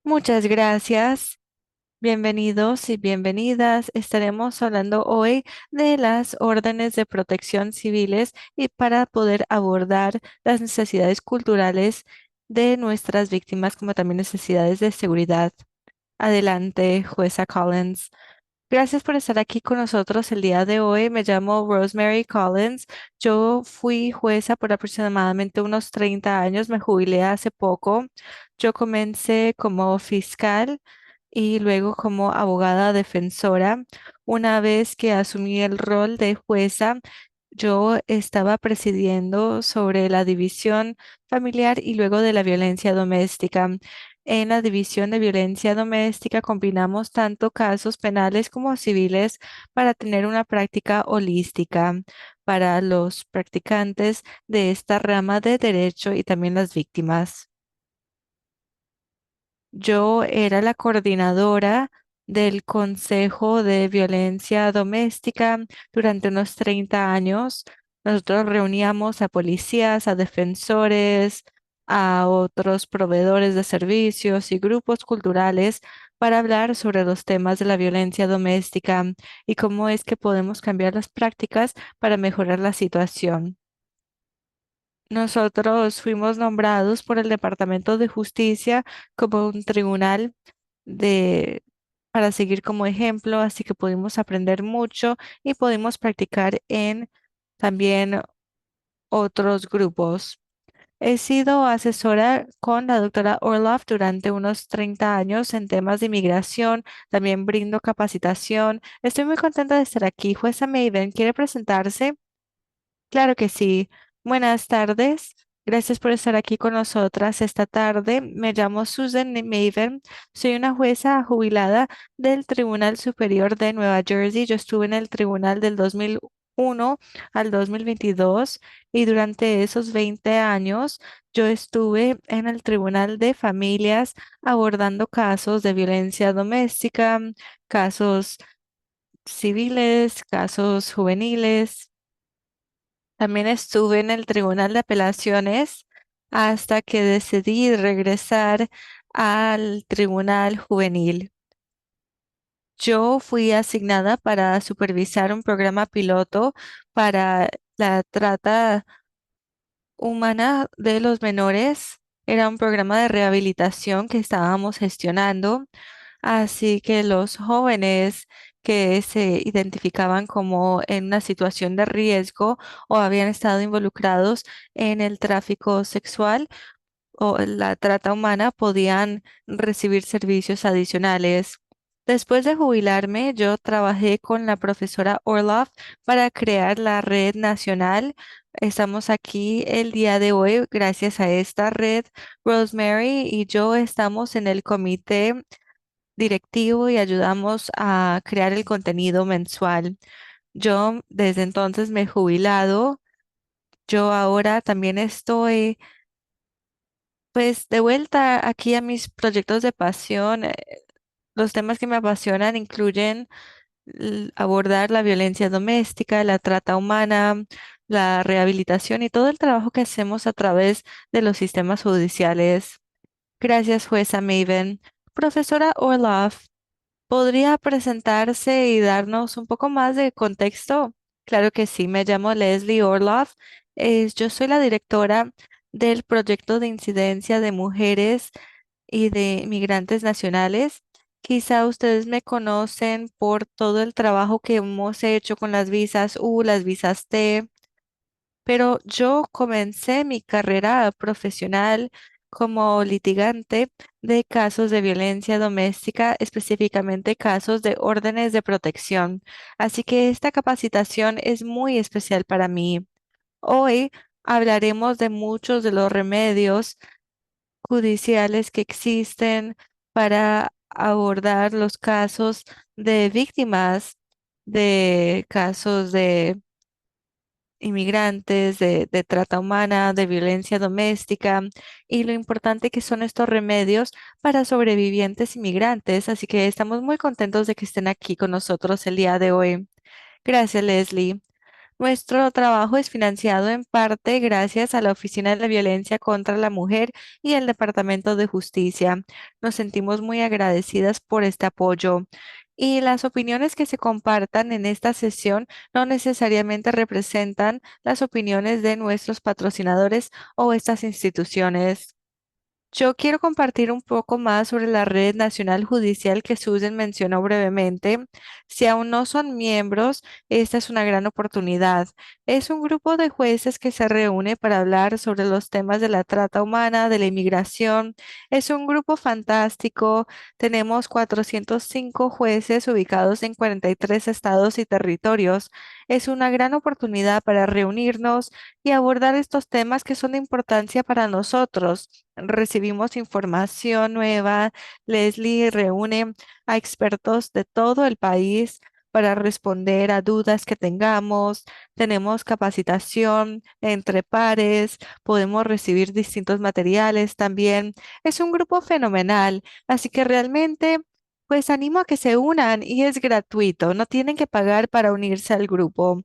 Muchas gracias. Bienvenidos y bienvenidas. Estaremos hablando hoy de las órdenes de protección civiles y para poder abordar las necesidades culturales de nuestras víctimas, como también necesidades de seguridad. Adelante, jueza Collins. Gracias por estar aquí con nosotros el día de hoy. Me llamo Rosemary Collins. Yo fui jueza por aproximadamente unos 30 años. Me jubilé hace poco. Yo comencé como fiscal y luego como abogada defensora. Una vez que asumí el rol de jueza, yo estaba presidiendo sobre la división familiar y luego de la violencia doméstica. En la división de violencia doméstica combinamos tanto casos penales como civiles para tener una práctica holística para los practicantes de esta rama de derecho y también las víctimas. Yo era la coordinadora del Consejo de Violencia Doméstica durante unos 30 años. Nosotros reuníamos a policías, a defensores, a otros proveedores de servicios y grupos culturales para hablar sobre los temas de la violencia doméstica y cómo es que podemos cambiar las prácticas para mejorar la situación. Nosotros fuimos nombrados por el Departamento de Justicia como un tribunal de, para seguir como ejemplo, así que pudimos aprender mucho y pudimos practicar en también otros grupos. He sido asesora con la doctora Orloff durante unos 30 años en temas de inmigración. También brindo capacitación. Estoy muy contenta de estar aquí. Jueza Maven, ¿quiere presentarse? Claro que sí. Buenas tardes. Gracias por estar aquí con nosotras esta tarde. Me llamo Susan Maven. Soy una jueza jubilada del Tribunal Superior de Nueva Jersey. Yo estuve en el tribunal del 2001 al 2022 y durante esos 20 años yo estuve en el Tribunal de Familias abordando casos de violencia doméstica, casos civiles, casos juveniles. También estuve en el Tribunal de Apelaciones hasta que decidí regresar al Tribunal Juvenil. Yo fui asignada para supervisar un programa piloto para la trata humana de los menores. Era un programa de rehabilitación que estábamos gestionando. Así que los jóvenes que se identificaban como en una situación de riesgo o habían estado involucrados en el tráfico sexual o la trata humana podían recibir servicios adicionales. Después de jubilarme, yo trabajé con la profesora Orloff para crear la red nacional. Estamos aquí el día de hoy gracias a esta red. Rosemary y yo estamos en el comité directivo y ayudamos a crear el contenido mensual. Yo desde entonces me he jubilado. Yo ahora también estoy pues de vuelta aquí a mis proyectos de pasión. Los temas que me apasionan incluyen abordar la violencia doméstica, la trata humana, la rehabilitación y todo el trabajo que hacemos a través de los sistemas judiciales. Gracias, jueza Maven. Profesora Orloff, ¿podría presentarse y darnos un poco más de contexto? Claro que sí, me llamo Leslie Orloff. Yo soy la directora del proyecto de incidencia de mujeres y de migrantes nacionales. Quizá ustedes me conocen por todo el trabajo que hemos hecho con las visas U, las visas T, pero yo comencé mi carrera profesional como litigante de casos de violencia doméstica, específicamente casos de órdenes de protección. Así que esta capacitación es muy especial para mí. Hoy hablaremos de muchos de los remedios judiciales que existen para abordar los casos de víctimas de casos de inmigrantes, de trata humana, de violencia doméstica y lo importante que son estos remedios para sobrevivientes inmigrantes. Así que estamos muy contentos de que estén aquí con nosotros el día de hoy. Gracias, Leslie. Nuestro trabajo es financiado en parte gracias a la Oficina de la Violencia contra la Mujer y el Departamento de Justicia. Nos sentimos muy agradecidas por este apoyo. Y las opiniones que se compartan en esta sesión no necesariamente representan las opiniones de nuestros patrocinadores o estas instituciones. Yo quiero compartir un poco más sobre la Red Nacional Judicial que Susan mencionó brevemente. Si aún no son miembros, esta es una gran oportunidad. Es un grupo de jueces que se reúne para hablar sobre los temas de la trata humana, de la inmigración. Es un grupo fantástico. Tenemos 405 jueces ubicados en 43 estados y territorios. Es una gran oportunidad para reunirnos y abordar estos temas que son de importancia para nosotros. Recibimos información nueva. Leslie reúne a expertos de todo el país para responder a dudas que tengamos. Tenemos capacitación entre pares, podemos recibir distintos materiales también. Es un grupo fenomenal, así que realmente, pues animo a que se unan y es gratuito, no tienen que pagar para unirse al grupo.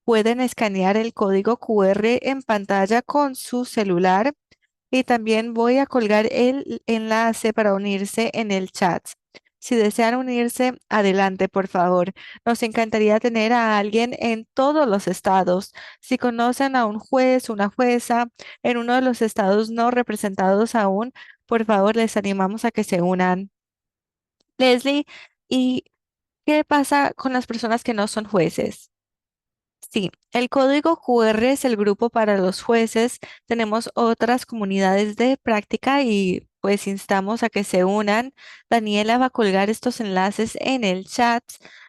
Pueden escanear el código QR en pantalla con su celular y también voy a colgar el enlace para unirse en el chat. Si desean unirse, adelante, por favor. Nos encantaría tener a alguien en todos los estados. Si conocen a un juez, una jueza en uno de los estados no representados aún, por favor, les animamos a que se unan. Leslie, ¿y qué pasa con las personas que no son jueces? Sí, el código QR es el grupo para los jueces. Tenemos otras comunidades de práctica y pues instamos a que se unan. Daniela va a colgar estos enlaces en el chat,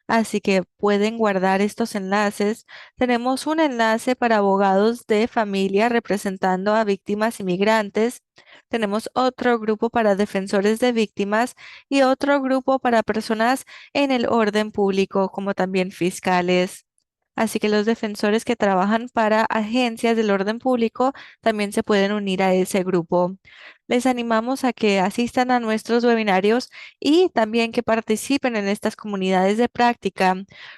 así que pueden guardar estos enlaces. Tenemos un enlace para abogados de familia representando a víctimas inmigrantes. Tenemos otro grupo para defensores de víctimas y otro grupo para personas en el orden público, como también fiscales. Así que los defensores que trabajan para agencias del orden público también se pueden unir a ese grupo. Les animamos a que asistan a nuestros webinarios y también que participen en estas comunidades de práctica.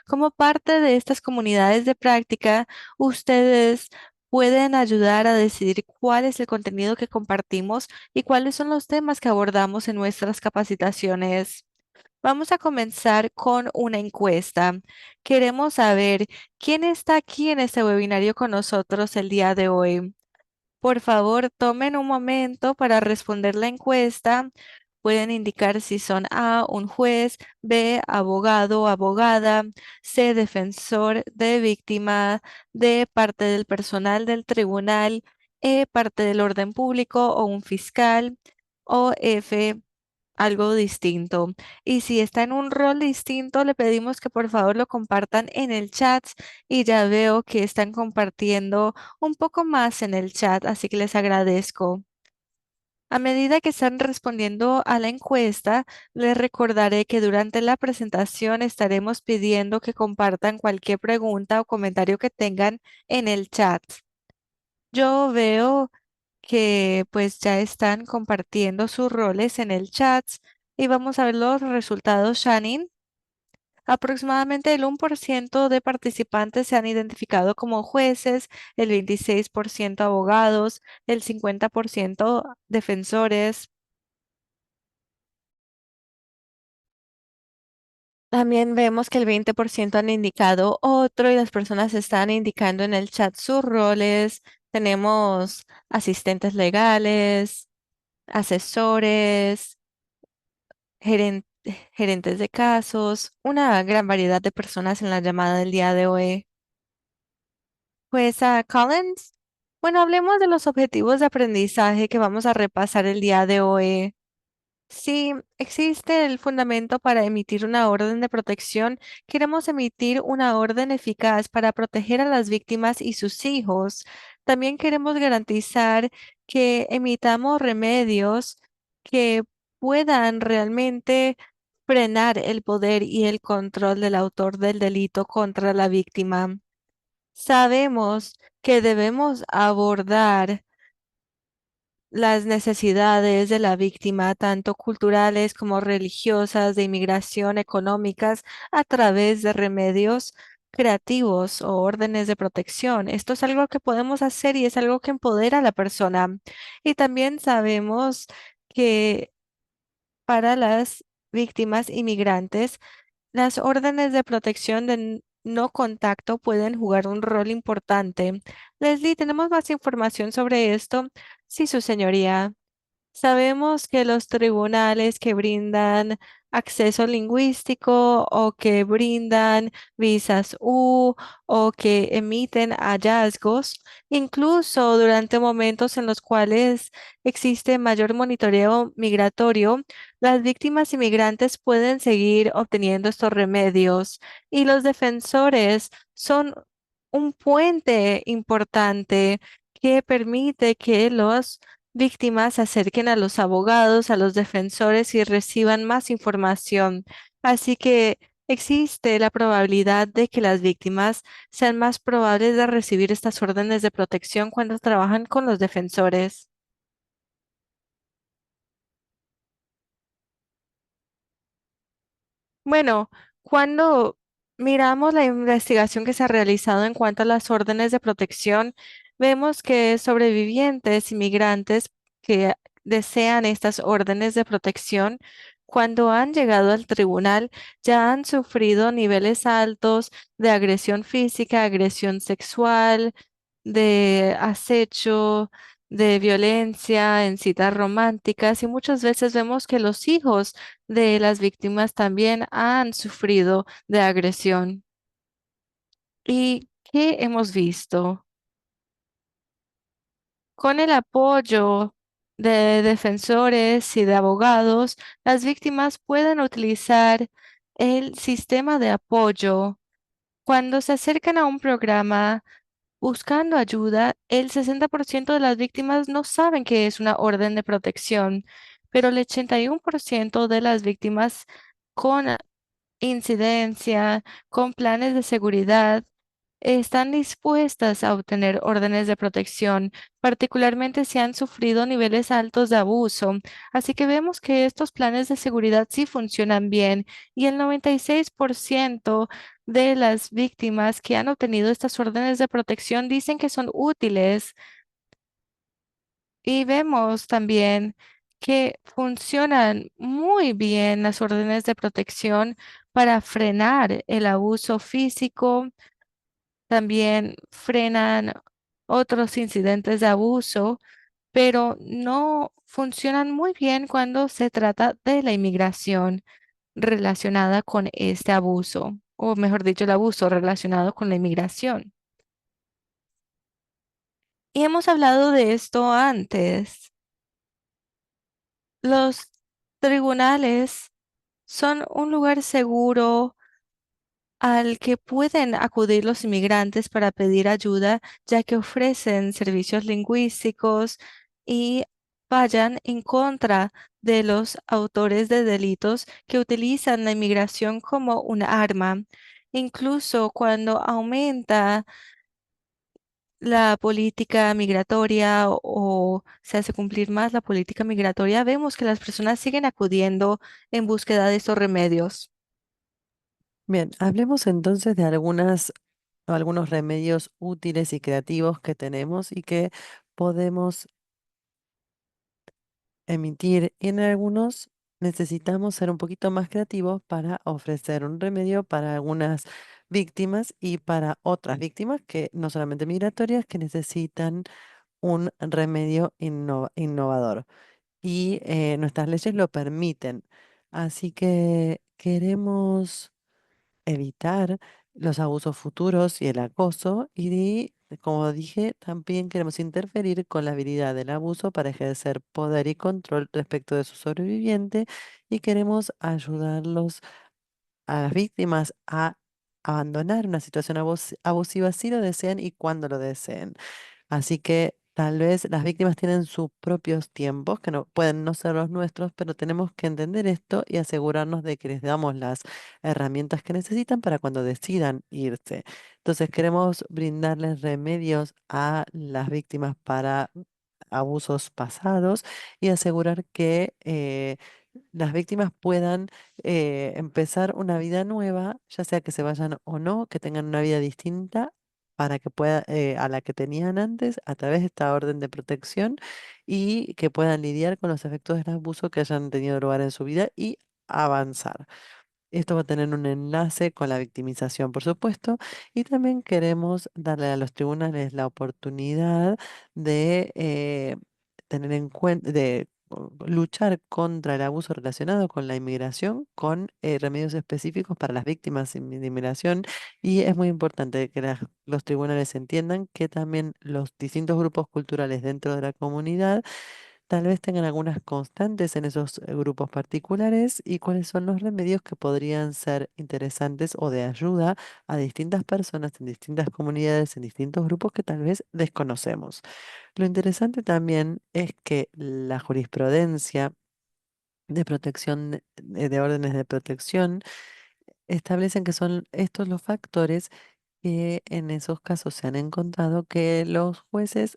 Como parte de estas comunidades de práctica, ustedes pueden ayudar a decidir cuál es el contenido que compartimos y cuáles son los temas que abordamos en nuestras capacitaciones. Vamos a comenzar con una encuesta. Queremos saber quién está aquí en este webinario con nosotros el día de hoy. Por favor, tomen un momento para responder la encuesta. Pueden indicar si son A, un juez, B, abogado o abogada, C, defensor de víctima, D, parte del personal del tribunal, E, parte del orden público o un fiscal, o F, algo distinto. Y si está en un rol distinto, le pedimos que por favor lo compartan en el chat y ya veo que están compartiendo un poco más en el chat, así que les agradezco. A medida que están respondiendo a la encuesta, les recordaré que durante la presentación estaremos pidiendo que compartan cualquier pregunta o comentario que tengan en el chat. Yo veo que pues ya están compartiendo sus roles en el chat y vamos a ver los resultados, Shannon. Aproximadamente el 1% de participantes se han identificado como jueces, el 26% abogados, el 50% defensores. También vemos que el 20% han indicado otro y las personas están indicando en el chat sus roles. Tenemos asistentes legales, asesores, geren- gerentes de casos, una gran variedad de personas en la llamada del día de hoy. Pues a Collins, bueno, hablemos de los objetivos de aprendizaje que vamos a repasar el día de hoy. Si existe el fundamento para emitir una orden de protección, queremos emitir una orden eficaz para proteger a las víctimas y sus hijos. También queremos garantizar que emitamos remedios que puedan realmente frenar el poder y el control del autor del delito contra la víctima. Sabemos que debemos abordar las necesidades de la víctima, tanto culturales como religiosas, de inmigración, económicas, a través de remedios. creativos o órdenes de protección. Esto es algo que podemos hacer y es algo que empodera a la persona. Y también sabemos que para las víctimas inmigrantes, las órdenes de protección de no contacto pueden jugar un rol importante. Leslie, ¿tenemos más información sobre esto? Sí, su señoría. Sabemos que los tribunales que brindan acceso lingüístico o que brindan visas U o que emiten hallazgos, incluso durante momentos en los cuales existe mayor monitoreo migratorio, las víctimas inmigrantes pueden seguir obteniendo estos remedios y los defensores son un puente importante que permite que los víctimas se acerquen a los abogados, a los defensores y reciban más información. Así que existe la probabilidad de que las víctimas sean más probables de recibir estas órdenes de protección cuando trabajan con los defensores. Bueno, cuando miramos la investigación que se ha realizado en cuanto a las órdenes de protección, vemos que sobrevivientes inmigrantes que desean estas órdenes de protección, cuando han llegado al tribunal, ya han sufrido niveles altos de agresión física, agresión sexual, de acecho, de violencia en citas románticas y muchas veces vemos que los hijos de las víctimas también han sufrido de agresión. ¿Y qué hemos visto? Con el apoyo de defensores y de abogados, las víctimas pueden utilizar el sistema de apoyo. Cuando se acercan a un programa buscando ayuda, el 60% de las víctimas no saben que es una orden de protección, pero el 81% de las víctimas con incidencia, con planes de seguridad, están dispuestas a obtener órdenes de protección, particularmente si han sufrido niveles altos de abuso. Así que vemos que estos planes de seguridad sí funcionan bien y el 96% de las víctimas que han obtenido estas órdenes de protección dicen que son útiles. Y vemos también que funcionan muy bien las órdenes de protección para frenar el abuso físico, también frenan otros incidentes de abuso, pero no funcionan muy bien cuando se trata de la inmigración relacionada con este abuso, o mejor dicho, el abuso relacionado con la inmigración. Y hemos hablado de esto antes. Los tribunales son un lugar seguro al que pueden acudir los inmigrantes para pedir ayuda, ya que ofrecen servicios lingüísticos y vayan en contra de los autores de delitos que utilizan la inmigración como un arma. Incluso cuando aumenta la política migratoria o se hace cumplir más la política migratoria, vemos que las personas siguen acudiendo en búsqueda de estos remedios. Bien, hablemos entonces de algunos remedios útiles y creativos que tenemos y que podemos emitir. Y en algunos necesitamos ser un poquito más creativos para ofrecer un remedio para algunas víctimas y para otras víctimas que no solamente migratorias, que necesitan un remedio innovador. Y nuestras leyes lo permiten. Así que queremos evitar los abusos futuros y el acoso y, como dije, también queremos interferir con la habilidad del abuso para ejercer poder y control respecto de su sobreviviente y queremos ayudarlos a las víctimas a abandonar una situación abusiva si lo desean y cuando lo deseen. Así que tal vez las víctimas tienen sus propios tiempos, que no pueden no ser los nuestros, pero tenemos que entender esto y asegurarnos de que les damos las herramientas que necesitan para cuando decidan irse. Entonces queremos brindarles remedios a las víctimas para abusos pasados y asegurar que las víctimas puedan empezar una vida nueva, ya sea que se vayan o no, que tengan una vida distinta para que pueda, a la que tenían antes a través de esta orden de protección y que puedan lidiar con los efectos del abuso que hayan tenido lugar en su vida y avanzar. Esto va a tener un enlace con la victimización, por supuesto, y también queremos darle a los tribunales la oportunidad de tener en cuenta, de luchar contra el abuso relacionado con la inmigración, con remedios específicos para las víctimas de inmigración. Y es muy importante que los tribunales entiendan que también los distintos grupos culturales dentro de la comunidad tal vez tengan algunas constantes en esos grupos particulares y cuáles son los remedios que podrían ser interesantes o de ayuda a distintas personas en distintas comunidades, en distintos grupos que tal vez desconocemos. Lo interesante también es que la jurisprudencia de protección, de órdenes de protección, establecen que son estos los factores que en esos casos se han encontrado que los jueces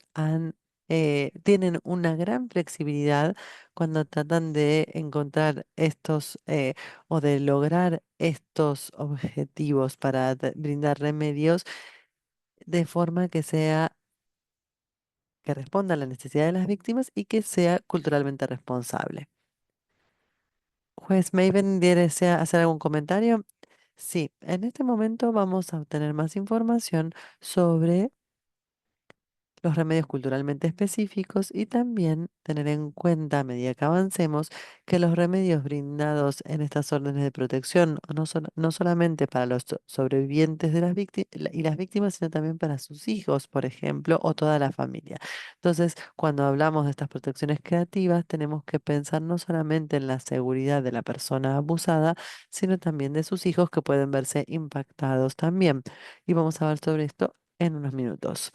tienen una gran flexibilidad cuando tratan de encontrar estos o de lograr estos objetivos para brindar remedios de forma que sea que responda a la necesidad de las víctimas y que sea culturalmente responsable. Juez Maven, ¿desea hacer algún comentario? Sí, en este momento vamos a obtener más información sobre los remedios culturalmente específicos y también tener en cuenta a medida que avancemos que los remedios brindados en estas órdenes de protección no solamente para los sobrevivientes de las víctimas y las víctimas, sino también para sus hijos, por ejemplo, o toda la familia. Entonces, cuando hablamos de estas protecciones creativas, tenemos que pensar no solamente en la seguridad de la persona abusada, sino también de sus hijos que pueden verse impactados también. Y vamos a ver sobre esto en unos minutos.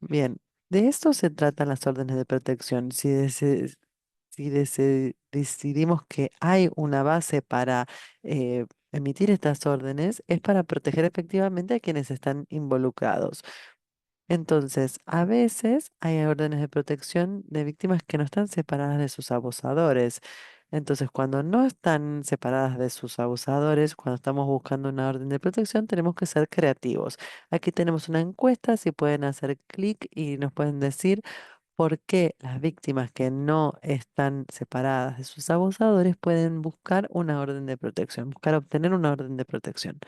Bien, de esto se tratan las órdenes de protección. Si decidimos que hay una base para emitir estas órdenes, es para proteger efectivamente a quienes están involucrados. Entonces, a veces hay órdenes de protección de víctimas que no están separadas de sus abusadores. Entonces, cuando no están separadas de sus abusadores, cuando estamos buscando una orden de protección, tenemos que ser creativos. Aquí tenemos una encuesta, si pueden hacer clic y nos pueden decir por qué las víctimas que no están separadas de sus abusadores pueden buscar una orden de protección, buscar obtener una orden de protección.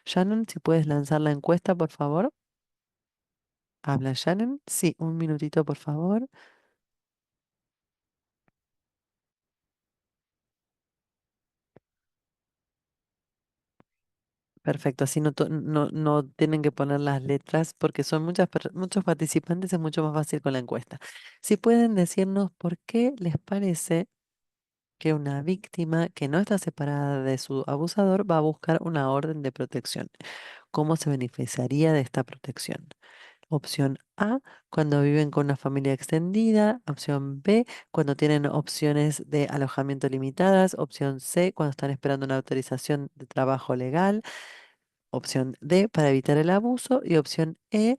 Shannon, si puedes lanzar la encuesta, por favor. ¿Habla Shannon? Sí, un minutito, por favor. Perfecto, así no tienen que poner las letras porque son muchos participantes, es mucho más fácil con la encuesta. Si pueden decirnos por qué les parece que una víctima que no está separada de su abusador va a buscar una orden de protección. ¿Cómo se beneficiaría de esta protección? Opción A, cuando viven con una familia extendida. Opción B, cuando tienen opciones de alojamiento limitadas. Opción C, cuando están esperando una autorización de trabajo legal. Opción D, para evitar el abuso. Y opción E,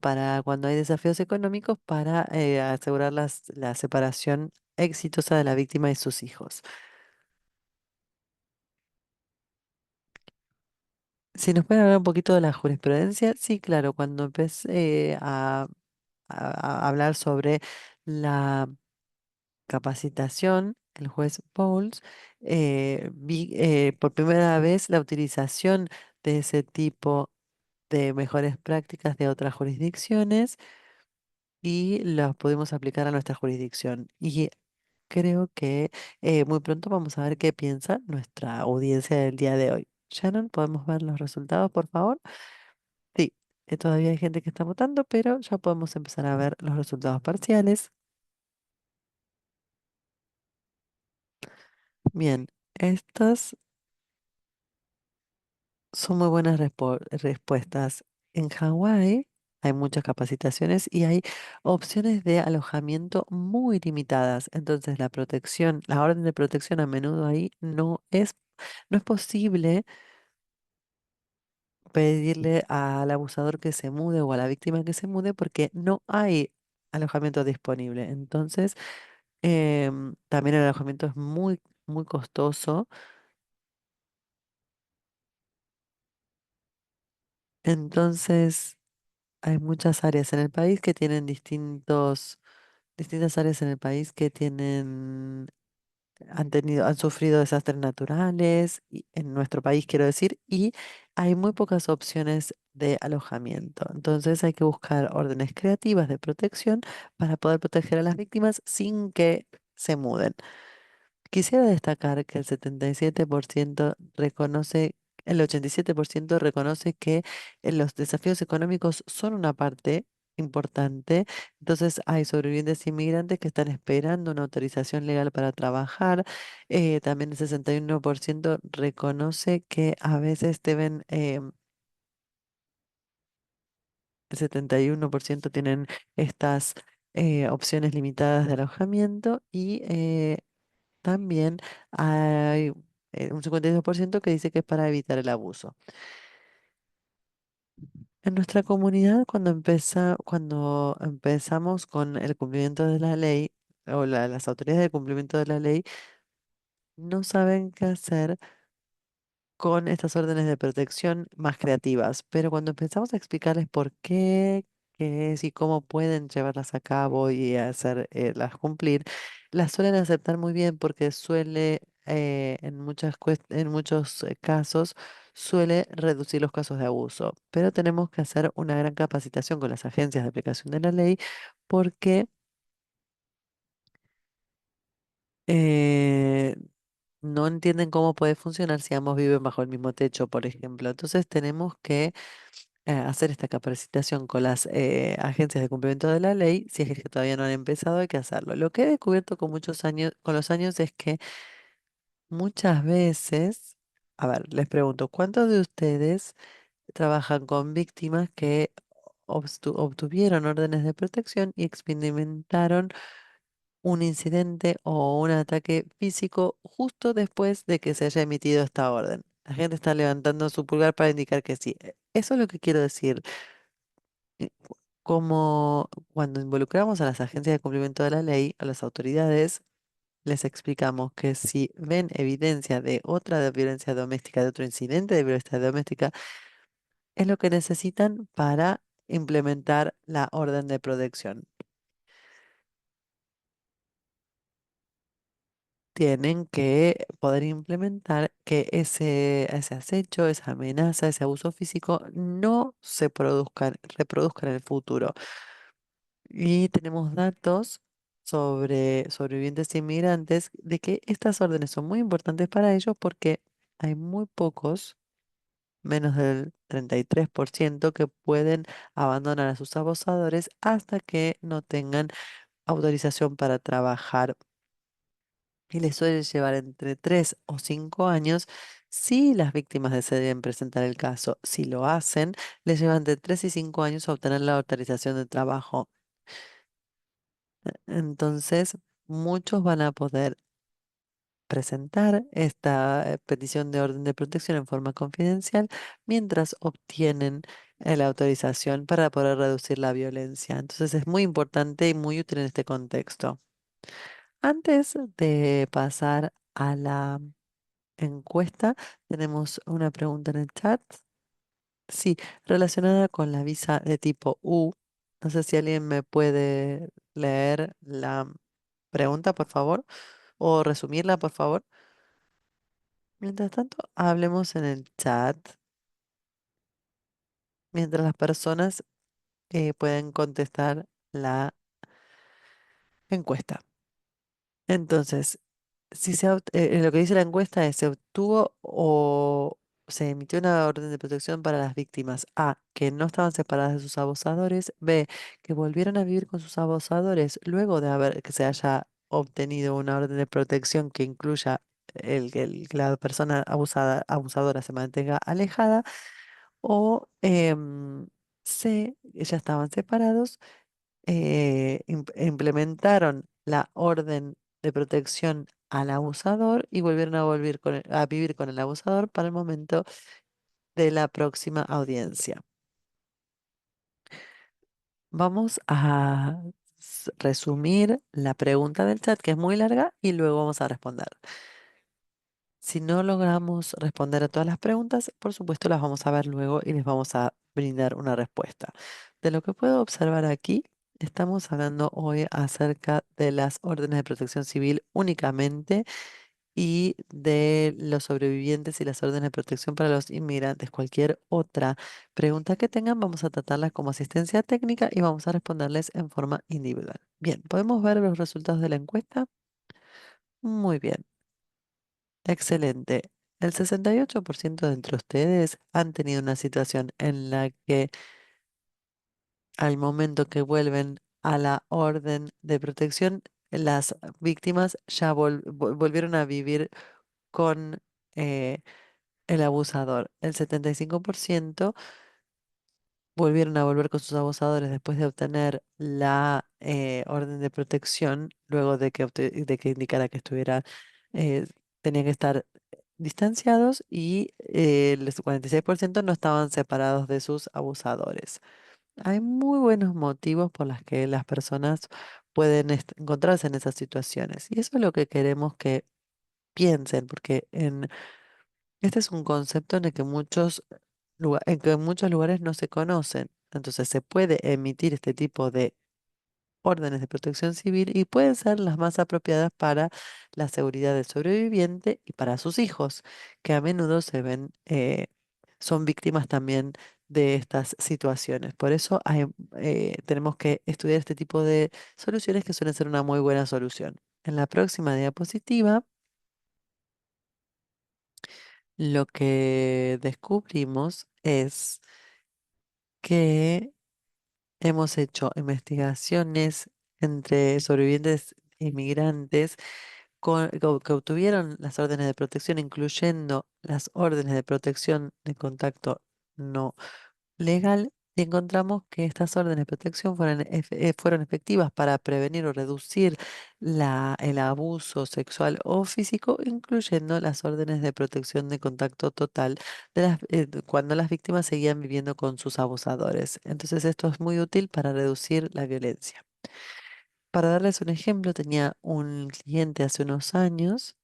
para cuando hay desafíos económicos para asegurar la separación exitosa de la víctima y sus hijos. Si nos pueden hablar un poquito de la jurisprudencia, sí, claro, cuando empecé a hablar sobre la capacitación, el juez Bowles, vi por primera vez la utilización de ese tipo de mejores prácticas de otras jurisdicciones y las pudimos aplicar a nuestra jurisdicción. Y creo que muy pronto vamos a ver qué piensa nuestra audiencia del día de hoy. Shannon, ¿podemos ver los resultados, por favor? Sí, todavía hay gente que está votando, pero ya podemos empezar a ver los resultados parciales. Bien, estas son muy buenas respuestas. En Hawái hay muchas capacitaciones y hay opciones de alojamiento muy limitadas. Entonces la orden de protección a menudo ahí no es posible pedirle al abusador que se mude o a la víctima que se mude porque no hay alojamiento disponible. Entonces, también el alojamiento es muy, muy costoso. Entonces, hay muchas áreas en el país que tienen distintas áreas en el país que han sufrido desastres naturales, en nuestro país quiero decir, y hay muy pocas opciones de alojamiento. Entonces hay que buscar órdenes creativas de protección para poder proteger a las víctimas sin que se muden. Quisiera destacar que el 87% reconoce que los desafíos económicos son una parte importante. Entonces, hay sobrevivientes inmigrantes que están esperando una autorización legal para trabajar. También el 61% reconoce que a veces el 71% tienen estas opciones limitadas de alojamiento y también hay un 52% que dice que es para evitar el abuso. En nuestra comunidad, cuando empezamos con el cumplimiento de la ley, o las autoridades de cumplimiento de la ley, no saben qué hacer con estas órdenes de protección más creativas, pero cuando empezamos a explicarles por qué es y cómo pueden llevarlas a cabo y hacerlas cumplir, las suelen aceptar muy bien porque en muchos casos, suele reducir los casos de abuso. Pero tenemos que hacer una gran capacitación con las agencias de aplicación de la ley porque eh, no entienden cómo puede funcionar si ambos viven bajo el mismo techo, por ejemplo. Entonces tenemos que hacer esta capacitación con las agencias de cumplimiento de la ley. Si es que todavía no han empezado, hay que hacerlo. Lo que he descubierto con los años es que muchas veces, a ver, les pregunto, ¿cuántos de ustedes trabajan con víctimas que obtuvieron órdenes de protección y experimentaron un incidente o un ataque físico justo después de que se haya emitido esta orden? La gente está levantando su pulgar para indicar que sí. Eso es lo que quiero decir. Como cuando involucramos a las agencias de cumplimiento de la ley, a las autoridades, les explicamos que si ven evidencia de violencia doméstica, de otro incidente de violencia doméstica, es lo que necesitan para implementar la orden de protección. Tienen que poder implementar que ese acecho, esa amenaza, ese abuso físico no reproduzcan en el futuro. Y tenemos datos sobre sobrevivientes inmigrantes de que estas órdenes son muy importantes para ellos porque hay muy pocos, menos del 33%, que pueden abandonar a sus abusadores hasta que no tengan autorización para trabajar. Y les suele llevar entre 3 o 5 años si las víctimas deciden presentar el caso. Si lo hacen, les lleva entre 3 y 5 años obtener la autorización de trabajo. Entonces, muchos van a poder presentar esta petición de orden de protección en forma confidencial mientras obtienen la autorización para poder reducir la violencia. Entonces, es muy importante y muy útil en este contexto. Antes de pasar a la encuesta, tenemos una pregunta en el chat. Sí, relacionada con la visa de tipo U. No sé si alguien me puede leer la pregunta, por favor, o resumirla, por favor. Mientras tanto, hablemos en el chat, mientras las personas pueden contestar la encuesta. Entonces, lo que dice la encuesta es, se obtuvo o se emitió una orden de protección para las víctimas A, que no estaban separadas de sus abusadores; B, que volvieron a vivir con sus abusadores luego de que se haya obtenido una orden de protección que incluya que la persona abusadora se mantenga alejada; o C, que ya estaban separados, implementaron la orden de protección al abusador y volvieron a vivir con el abusador para el momento de la próxima audiencia. Vamos a resumir la pregunta del chat, que es muy larga, y luego vamos a responder. Si no logramos responder a todas las preguntas, por supuesto las vamos a ver luego y les vamos a brindar una respuesta. De lo que puedo observar aquí, estamos hablando hoy acerca de las órdenes de protección civil únicamente y de los sobrevivientes y las órdenes de protección para los inmigrantes. Cualquier otra pregunta que tengan, vamos a tratarlas como asistencia técnica y vamos a responderles en forma individual. Bien, ¿podemos ver los resultados de la encuesta? Muy bien. Excelente. El 68% de entre ustedes han tenido una situación en la que al momento que vuelven a la orden de protección, las víctimas ya volvieron a vivir con eh, el abusador. El 75% volvieron a volver con sus abusadores después de obtener la orden de protección, luego de de que indicara que eh, tenían que estar distanciados y el 46% no estaban separados de sus abusadores. Hay muy buenos motivos por los que las personas pueden encontrarse en esas situaciones y eso es lo que queremos que piensen, porque este es un concepto en el que en que en muchos lugares no se conocen. Entonces se puede emitir este tipo de órdenes de protección civil y pueden ser las más apropiadas para la seguridad del sobreviviente y para sus hijos, que a menudo son víctimas también de estas situaciones. Por eso tenemos que estudiar este tipo de soluciones que suelen ser una muy buena solución. En la próxima diapositiva, lo que descubrimos es que hemos hecho investigaciones entre sobrevivientes inmigrantes que obtuvieron las órdenes de protección, incluyendo las órdenes de protección de contacto no legal, y encontramos que estas órdenes de protección fueron efectivas para prevenir o reducir el abuso sexual o físico, incluyendo las órdenes de protección de contacto total cuando las víctimas seguían viviendo con sus abusadores. Entonces, esto es muy útil para reducir la violencia. Para darles un ejemplo, tenía un cliente hace unos años,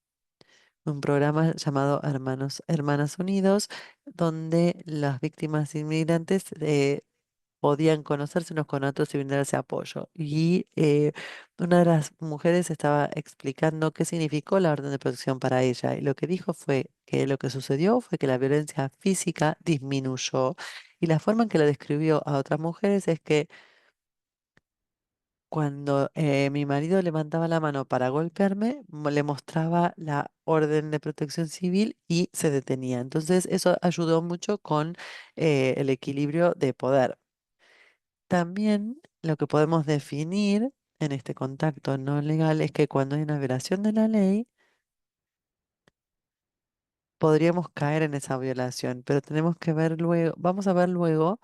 un programa llamado Hermanas Unidos, donde las víctimas inmigrantes podían conocerse unos con otros y brindarse apoyo. Y una de las mujeres estaba explicando qué significó la orden de protección para ella. Y lo que dijo fue que lo que sucedió fue que la violencia física disminuyó. Y la forma en que lo describió a otras mujeres es que cuando mi marido levantaba la mano para golpearme, le mostraba la orden de protección civil y se detenía. Entonces, eso ayudó mucho con el equilibrio de poder. También lo que podemos definir en este contacto no legal es que cuando hay una violación de la ley, podríamos caer en esa violación, pero tenemos que ver luego, vamos a ver luego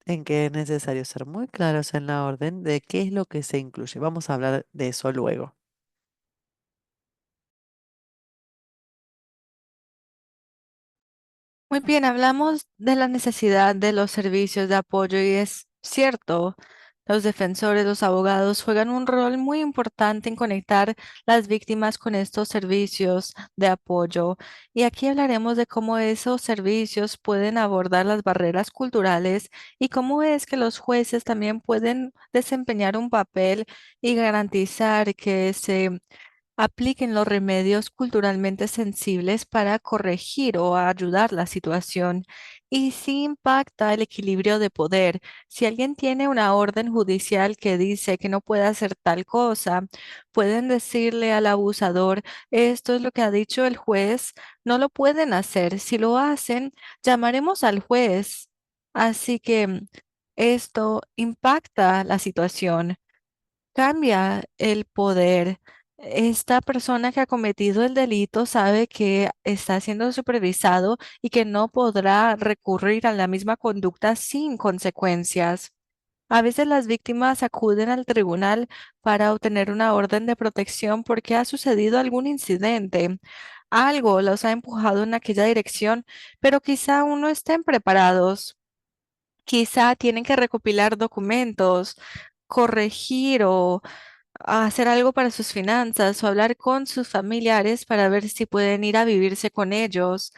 en que es necesario ser muy claros en la orden de qué es lo que se incluye. Vamos a hablar de eso luego. Muy bien, hablamos de la necesidad de los servicios de apoyo y es cierto, los defensores, los abogados juegan un rol muy importante en conectar las víctimas con estos servicios de apoyo. Y aquí hablaremos de cómo esos servicios pueden abordar las barreras culturales y cómo es que los jueces también pueden desempeñar un papel y garantizar que se apliquen los remedios culturalmente sensibles para corregir o ayudar la situación. Y si impacta el equilibrio de poder, si alguien tiene una orden judicial que dice que no puede hacer tal cosa, pueden decirle al abusador, esto es lo que ha dicho el juez, no lo pueden hacer. Si lo hacen, llamaremos al juez. Así que esto impacta la situación, cambia el poder. Esta persona que ha cometido el delito sabe que está siendo supervisado y que no podrá recurrir a la misma conducta sin consecuencias. A veces las víctimas acuden al tribunal para obtener una orden de protección porque ha sucedido algún incidente. Algo los ha empujado en aquella dirección, pero quizá aún no estén preparados. Quizá tienen que recopilar documentos, corregir o hacer algo para sus finanzas o hablar con sus familiares para ver si pueden ir a vivirse con ellos.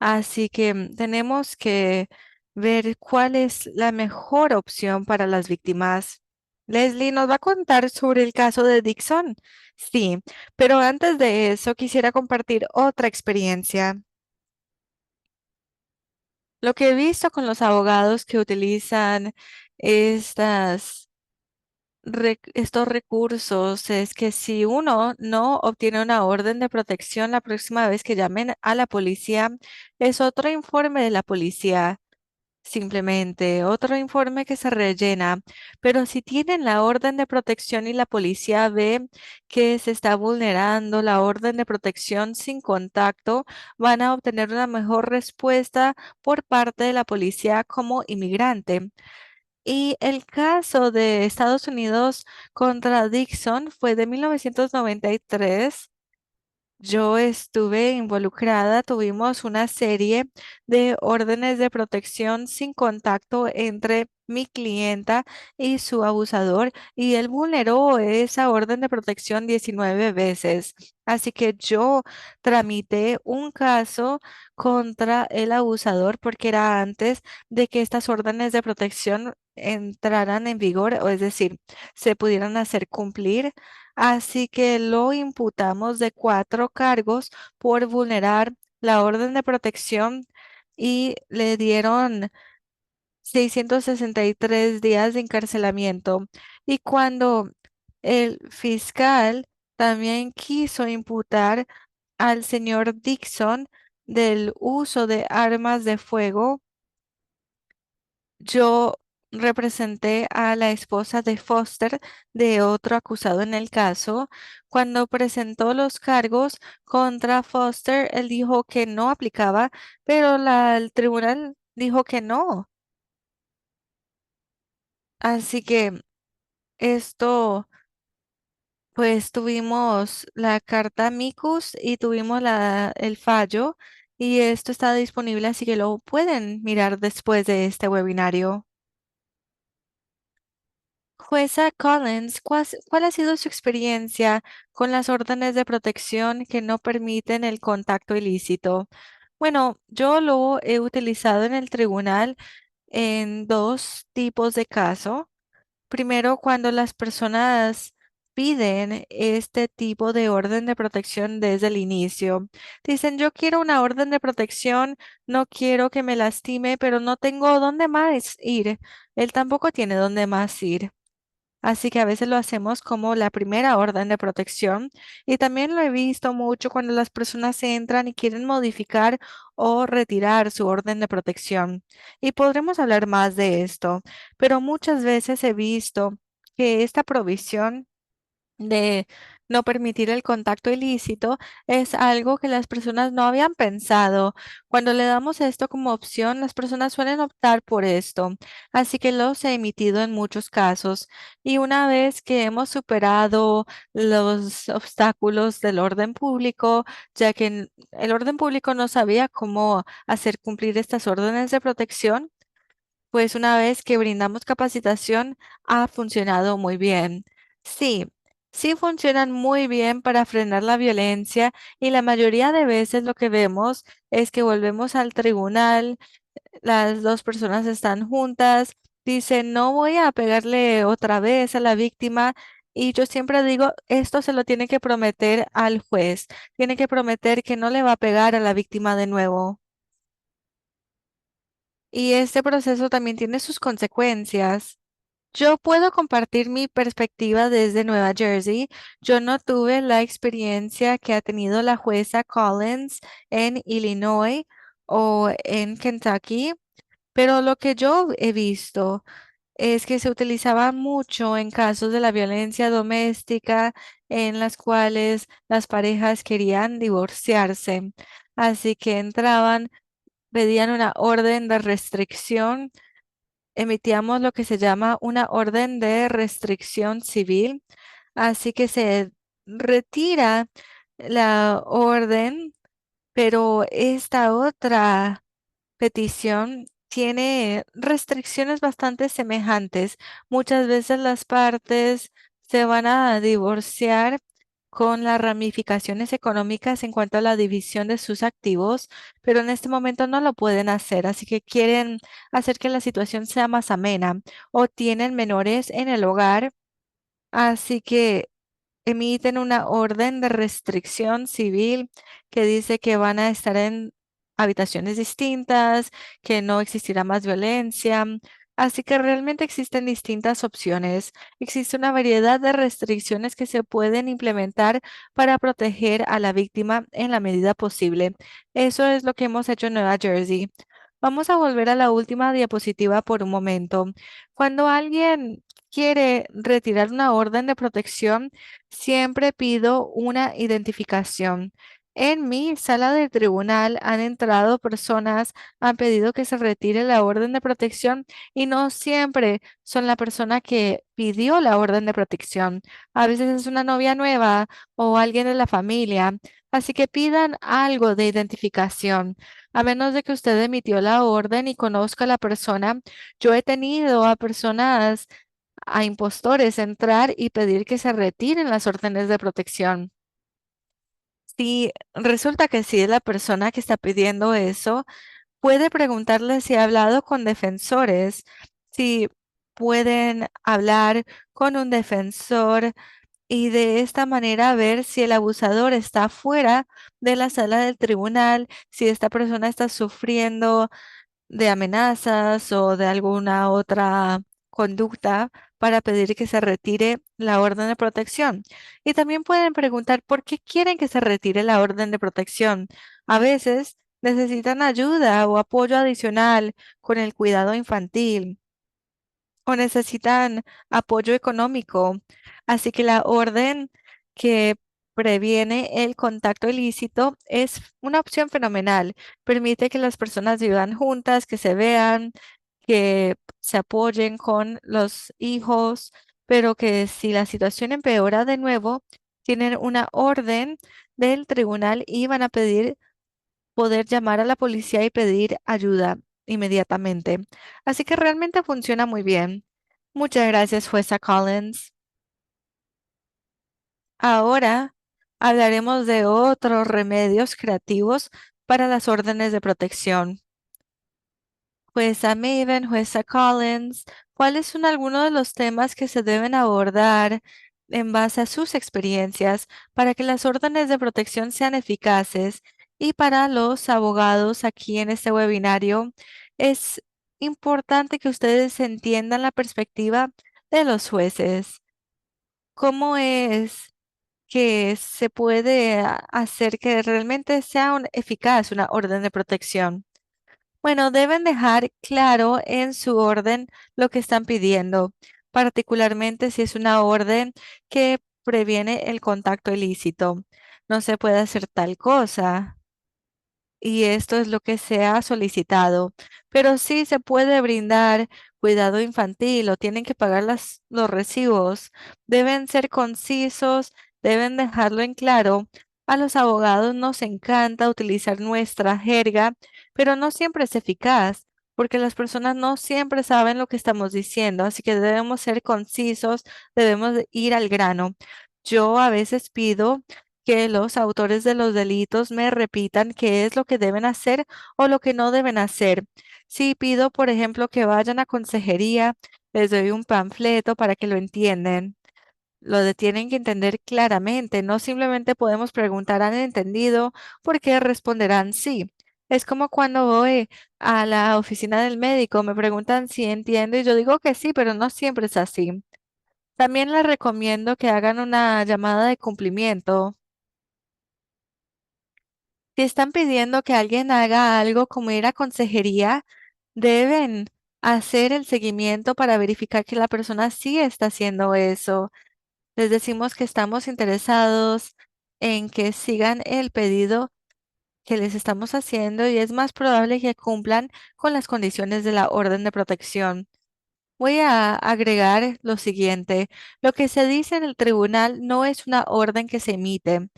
Así que tenemos que ver cuál es la mejor opción para las víctimas. Leslie nos va a contar sobre el caso de Dixon. Sí, pero antes de eso quisiera compartir otra experiencia. Lo que he visto con los abogados que utilizan estas estos recursos es que si uno no obtiene una orden de protección la próxima vez que llamen a la policía, es otro informe de la policía, simplemente otro informe que se rellena. Pero si tienen la orden de protección y la policía ve que se está vulnerando la orden de protección sin contacto, van a obtener una mejor respuesta por parte de la policía como inmigrante. Y el caso de Estados Unidos contra Dixon fue de 1993. Yo estuve involucrada, tuvimos una serie de órdenes de protección sin contacto entre mi clienta y su abusador y él vulneró esa orden de protección 19 veces. Así que yo tramité un caso contra el abusador porque era antes de que estas órdenes de protección entraran en vigor, o es decir, se pudieran hacer cumplir. Así que lo imputamos de 4 cargos por vulnerar la orden de protección y le dieron 663 días de encarcelamiento. Y cuando el fiscal también quiso imputar al señor Dixon del uso de armas de fuego, yo representé a la esposa de Foster, de otro acusado en el caso. Cuando presentó los cargos contra Foster, él dijo que no aplicaba, pero el tribunal dijo que no. Así que esto, pues tuvimos la carta amicus y tuvimos el fallo y esto está disponible, así que lo pueden mirar después de este webinario. Jueza Collins, ¿cuál ha sido su experiencia con las órdenes de protección que no permiten el contacto ilícito? Bueno, yo lo he utilizado en el tribunal en 2 tipos de caso. Primero, cuando las personas piden este tipo de orden de protección desde el inicio. Dicen, yo quiero una orden de protección, no quiero que me lastime, pero no tengo dónde más ir. Él tampoco tiene dónde más ir. Así que a veces lo hacemos como la primera orden de protección y también lo he visto mucho cuando las personas entran y quieren modificar o retirar su orden de protección. Y podremos hablar más de esto, pero muchas veces he visto que esta provisión de no permitir el contacto ilícito es algo que las personas no habían pensado. Cuando le damos esto como opción, las personas suelen optar por esto. Así que los he emitido en muchos casos. Y una vez que hemos superado los obstáculos del orden público, ya que el orden público no sabía cómo hacer cumplir estas órdenes de protección, pues una vez que brindamos capacitación, ha funcionado muy bien. Sí, sí funcionan muy bien para frenar la violencia y la mayoría de veces lo que vemos es que volvemos al tribunal, las 2 personas están juntas, dicen, no voy a pegarle otra vez a la víctima. Y yo siempre digo, esto se lo tiene que prometer al juez, tiene que prometer que no le va a pegar a la víctima de nuevo. Y este proceso también tiene sus consecuencias. Yo puedo compartir mi perspectiva desde Nueva Jersey. Yo no tuve la experiencia que ha tenido la jueza Collins en Illinois o en Kentucky, pero lo que yo he visto es que se utilizaba mucho en casos de la violencia doméstica en las cuales las parejas querían divorciarse. Así que entraban, pedían una orden de restricción, emitíamos lo que se llama una orden de restricción civil, así que se retira la orden, pero esta otra petición tiene restricciones bastante semejantes. Muchas veces las partes se van a divorciar con las ramificaciones económicas en cuanto a la división de sus activos, pero en este momento no lo pueden hacer, así que quieren hacer que la situación sea más amena o tienen menores en el hogar, así que emiten una orden de restricción civil que dice que van a estar en habitaciones distintas, que no existirá más violencia. Así que realmente existen distintas opciones. Existe una variedad de restricciones que se pueden implementar para proteger a la víctima en la medida posible. Eso es lo que hemos hecho en Nueva Jersey. Vamos a volver a la última diapositiva por un momento. Cuando alguien quiere retirar una orden de protección, siempre pido una identificación. En mi sala de tribunal han entrado personas, han pedido que se retire la orden de protección y no siempre son la persona que pidió la orden de protección. A veces es una novia nueva o alguien de la familia. Así que pidan algo de identificación. A menos de que usted emitió la orden y conozca a la persona, yo he tenido a personas a impostores entrar y pedir que se retiren las órdenes de protección. Si resulta que sí es la persona que está pidiendo eso, puede preguntarle si ha hablado con defensores, si pueden hablar con un defensor y de esta manera ver si el abusador está fuera de la sala del tribunal, si esta persona está sufriendo de amenazas o de alguna otra conducta para pedir que se retire la orden de protección. Y también pueden preguntar por qué quieren que se retire la orden de protección. A veces necesitan ayuda o apoyo adicional con el cuidado infantil o necesitan apoyo económico. Así que la orden que previene el contacto ilícito es una opción fenomenal. Permite que las personas vivan juntas, que se vean, que se apoyen con los hijos, pero que si la situación empeora de nuevo, tienen una orden del tribunal y van a pedir poder llamar a la policía y pedir ayuda inmediatamente. Así que realmente funciona muy bien. Muchas gracias, jueza Collins. Ahora hablaremos de otros remedios creativos para las órdenes de protección. Jueza Maven, jueza Collins, ¿cuáles son algunos de los temas que se deben abordar en base a sus experiencias para que las órdenes de protección sean eficaces? Y para los abogados aquí en este webinario, es importante que ustedes entiendan la perspectiva de los jueces. ¿Cómo es que se puede hacer que realmente sea eficaz una orden de protección? Bueno, deben dejar claro en su orden lo que están pidiendo, particularmente si es una orden que previene el contacto ilícito. No se puede hacer tal cosa y esto es lo que se ha solicitado. Pero sí se puede brindar cuidado infantil o tienen que pagar los recibos. Deben ser concisos, deben dejarlo en claro. A los abogados nos encanta utilizar nuestra jerga, pero no siempre es eficaz. Porque las personas no siempre saben lo que estamos diciendo, así que debemos ser concisos, debemos de ir al grano. Yo a veces pido que los autores de los delitos me repitan qué es lo que deben hacer o lo que no deben hacer. Si pido, por ejemplo, que vayan a consejería, les doy un panfleto para que lo entiendan. Tienen que entender claramente, no simplemente podemos preguntar, ¿han entendido? Porque responderán sí. Es como cuando voy a la oficina del médico, me preguntan si entiendo y yo digo que sí, pero no siempre es así. También les recomiendo que hagan una llamada de cumplimiento. Si están pidiendo que alguien haga algo como ir a consejería, deben hacer el seguimiento para verificar que la persona sí está haciendo eso. Les decimos que estamos interesados en que sigan el pedido que les estamos haciendo y es más probable que cumplan con las condiciones de la orden de protección. Voy a agregar lo siguiente. Lo que se dice en el tribunal no es una orden que se emite.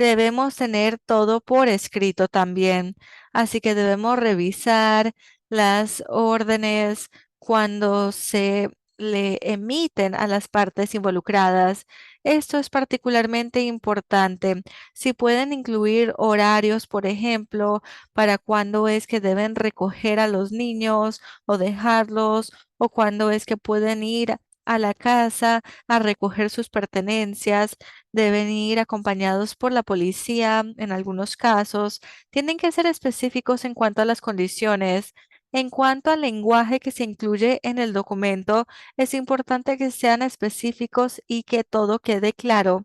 debemos tener todo por escrito también. Así que debemos revisar las órdenes cuando se le emiten a las partes involucradas. Esto es particularmente importante. Si pueden incluir horarios, por ejemplo, para cuándo es que deben recoger a los niños o dejarlos, o cuándo es que pueden ir a la casa a recoger sus pertenencias, deben ir acompañados por la policía en algunos casos. Tienen que ser específicos en cuanto a las condiciones. En cuanto al lenguaje que se incluye en el documento, es importante que sean específicos y que todo quede claro.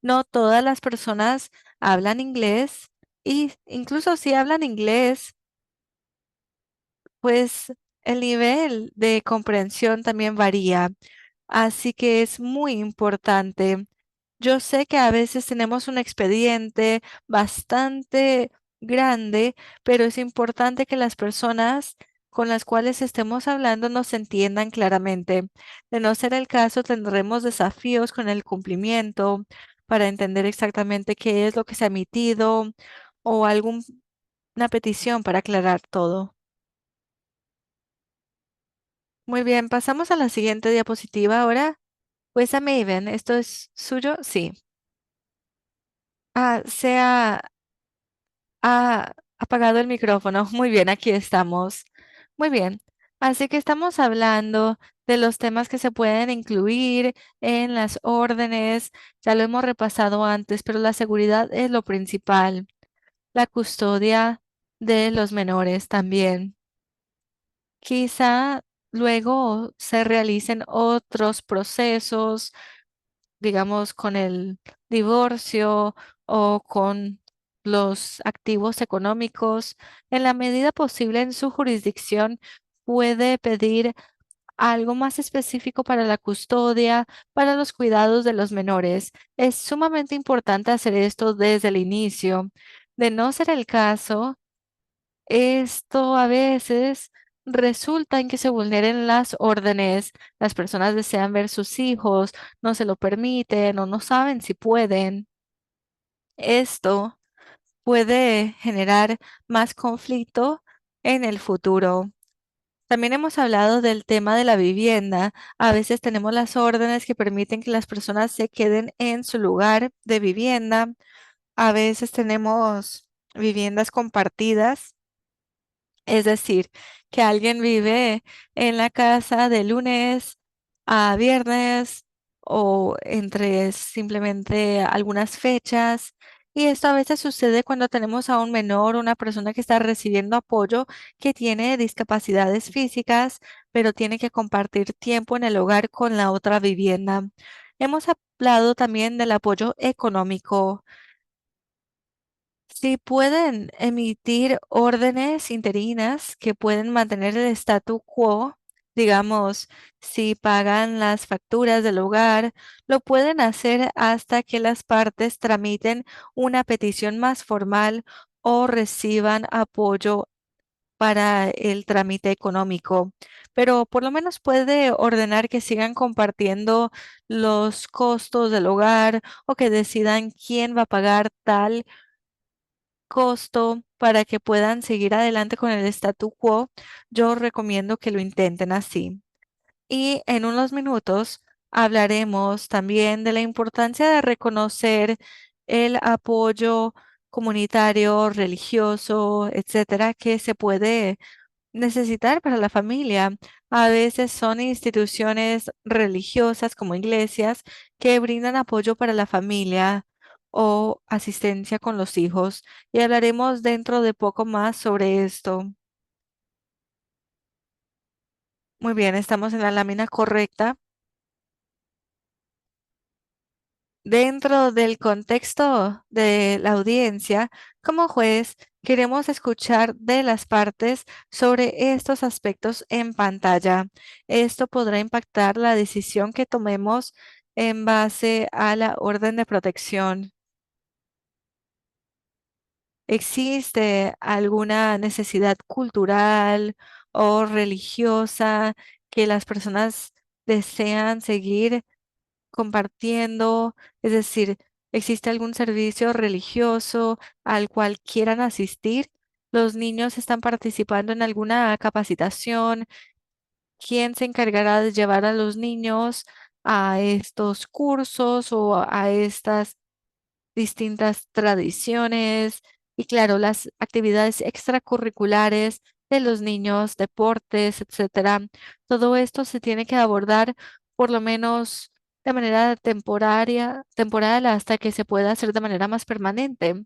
No todas las personas hablan inglés, y incluso si hablan inglés, pues el nivel de comprensión también varía. Así que es muy importante. Yo sé que a veces tenemos un expediente bastante grande, pero es importante que las personas con las cuales estemos hablando nos entiendan claramente. De no ser el caso, tendremos desafíos con el cumplimiento para entender exactamente qué es lo que se ha emitido o alguna petición para aclarar todo. Muy bien, pasamos a la siguiente diapositiva ahora. Pues a Maven, ¿esto es suyo? Sí. Se ha apagado el micrófono. Muy bien, aquí estamos. Muy bien. Así que estamos hablando de los temas que se pueden incluir en las órdenes. Ya lo hemos repasado antes, pero la seguridad es lo principal. La custodia de los menores también. Quizá luego se realicen otros procesos, digamos, con el divorcio o con los activos económicos. En la medida posible en su jurisdicción, puede pedir algo más específico para la custodia, para los cuidados de los menores. Es sumamente importante hacer esto desde el inicio. De no ser el caso, esto a veces resulta en que se vulneren las órdenes. Las personas desean ver sus hijos, no se lo permiten o no saben si pueden. Esto puede generar más conflicto en el futuro. También hemos hablado del tema de la vivienda. A veces tenemos las órdenes que permiten que las personas se queden en su lugar de vivienda. A veces tenemos viviendas compartidas. Es decir, que alguien vive en la casa de lunes a viernes o entre simplemente algunas fechas. Y esto a veces sucede cuando tenemos a un menor, una persona que está recibiendo apoyo, que tiene discapacidades físicas, pero tiene que compartir tiempo en el hogar con la otra vivienda. Hemos hablado también del apoyo económico. Si pueden emitir órdenes interinas que pueden mantener el statu quo, digamos, si pagan las facturas del hogar, lo pueden hacer hasta que las partes tramiten una petición más formal o reciban apoyo para el trámite económico. Pero por lo menos puede ordenar que sigan compartiendo los costos del hogar, o que decidan quién va a pagar tal costo para que puedan seguir adelante con el statu quo. Yo recomiendo que lo intenten así. Y en unos minutos hablaremos también de la importancia de reconocer el apoyo comunitario, religioso, etcétera, que se puede necesitar para la familia. A veces son instituciones religiosas como iglesias que brindan apoyo para la familia o asistencia con los hijos. Y hablaremos dentro de poco más sobre esto. Muy bien, estamos en la lámina correcta. Dentro del contexto de la audiencia, como juez, queremos escuchar de las partes sobre estos aspectos en pantalla. Esto podrá impactar la decisión que tomemos en base a la orden de protección. ¿Existe alguna necesidad cultural o religiosa que las personas desean seguir compartiendo? Es decir, ¿Existe algún servicio religioso al cual quieran asistir? ¿Los niños están participando en alguna capacitación? ¿Quién se encargará de llevar a los niños a estos cursos o a estas distintas tradiciones? Y claro, las actividades extracurriculares de los niños, deportes, etcétera. Todo esto se tiene que abordar por lo menos de manera temporal hasta que se pueda hacer de manera más permanente.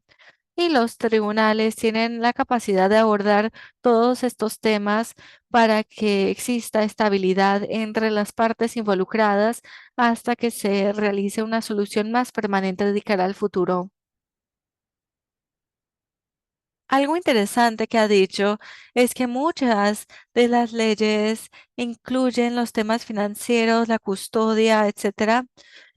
Y los tribunales tienen la capacidad de abordar todos estos temas para que exista estabilidad entre las partes involucradas hasta que se realice una solución más permanente de cara al futuro. Algo interesante que ha dicho es que muchas de las leyes incluyen los temas financieros, la custodia, etcétera,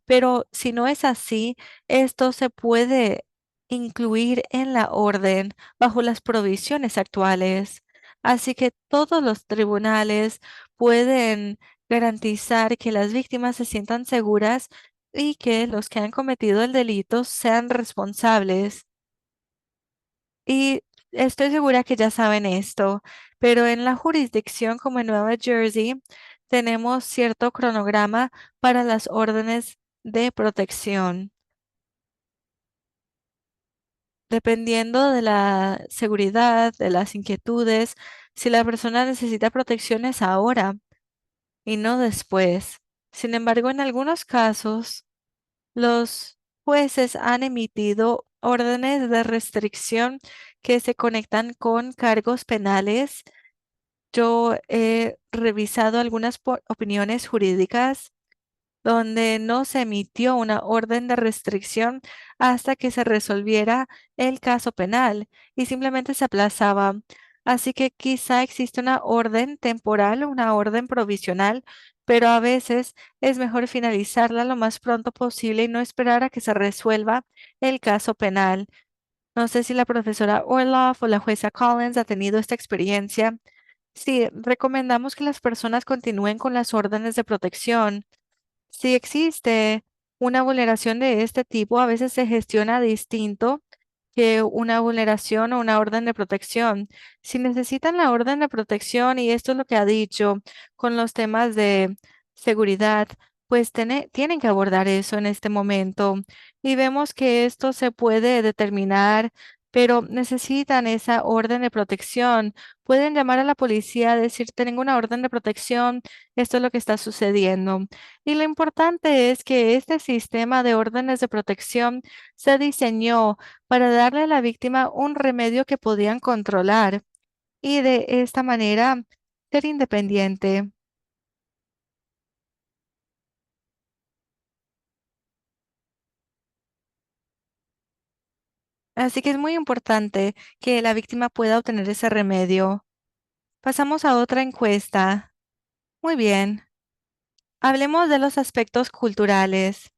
pero si no es así, esto se puede incluir en la orden bajo las provisiones actuales. Así que todos los tribunales pueden garantizar que las víctimas se sientan seguras y que los que han cometido el delito sean responsables. Y estoy segura que ya saben esto, pero en la jurisdicción como en Nueva Jersey tenemos cierto cronograma para las órdenes de protección. Dependiendo de la seguridad, de las inquietudes, si la persona necesita protección es ahora y no después. Sin embargo, en algunos casos, los jueces han emitido órdenes de restricción que se conectan con cargos penales. Yo he revisado algunas opiniones jurídicas donde no se emitió una orden de restricción hasta que se resolviera el caso penal y simplemente se aplazaba. Así que quizá existe una orden temporal o una orden provisional, pero a veces es mejor finalizarla lo más pronto posible y no esperar a que se resuelva el caso penal. No sé si la profesora Orloff o la jueza Collins ha tenido esta experiencia. Sí, recomendamos que las personas continúen con las órdenes de protección. Si existe una vulneración de este tipo, a veces se gestiona distinto que una vulneración o una orden de protección. Si necesitan la orden de protección, y esto es lo que ha dicho con los temas de seguridad, pues tienen que abordar eso en este momento. Y vemos que esto se puede determinar, pero necesitan esa orden de protección. Pueden llamar a la policía, decir, tengo una orden de protección, esto es lo que está sucediendo. Y lo importante es que este sistema de órdenes de protección se diseñó para darle a la víctima un remedio que podían controlar y de esta manera ser independiente. Así que es muy importante que la víctima pueda obtener ese remedio. Pasamos a otra encuesta. Muy bien. Hablemos de los aspectos culturales.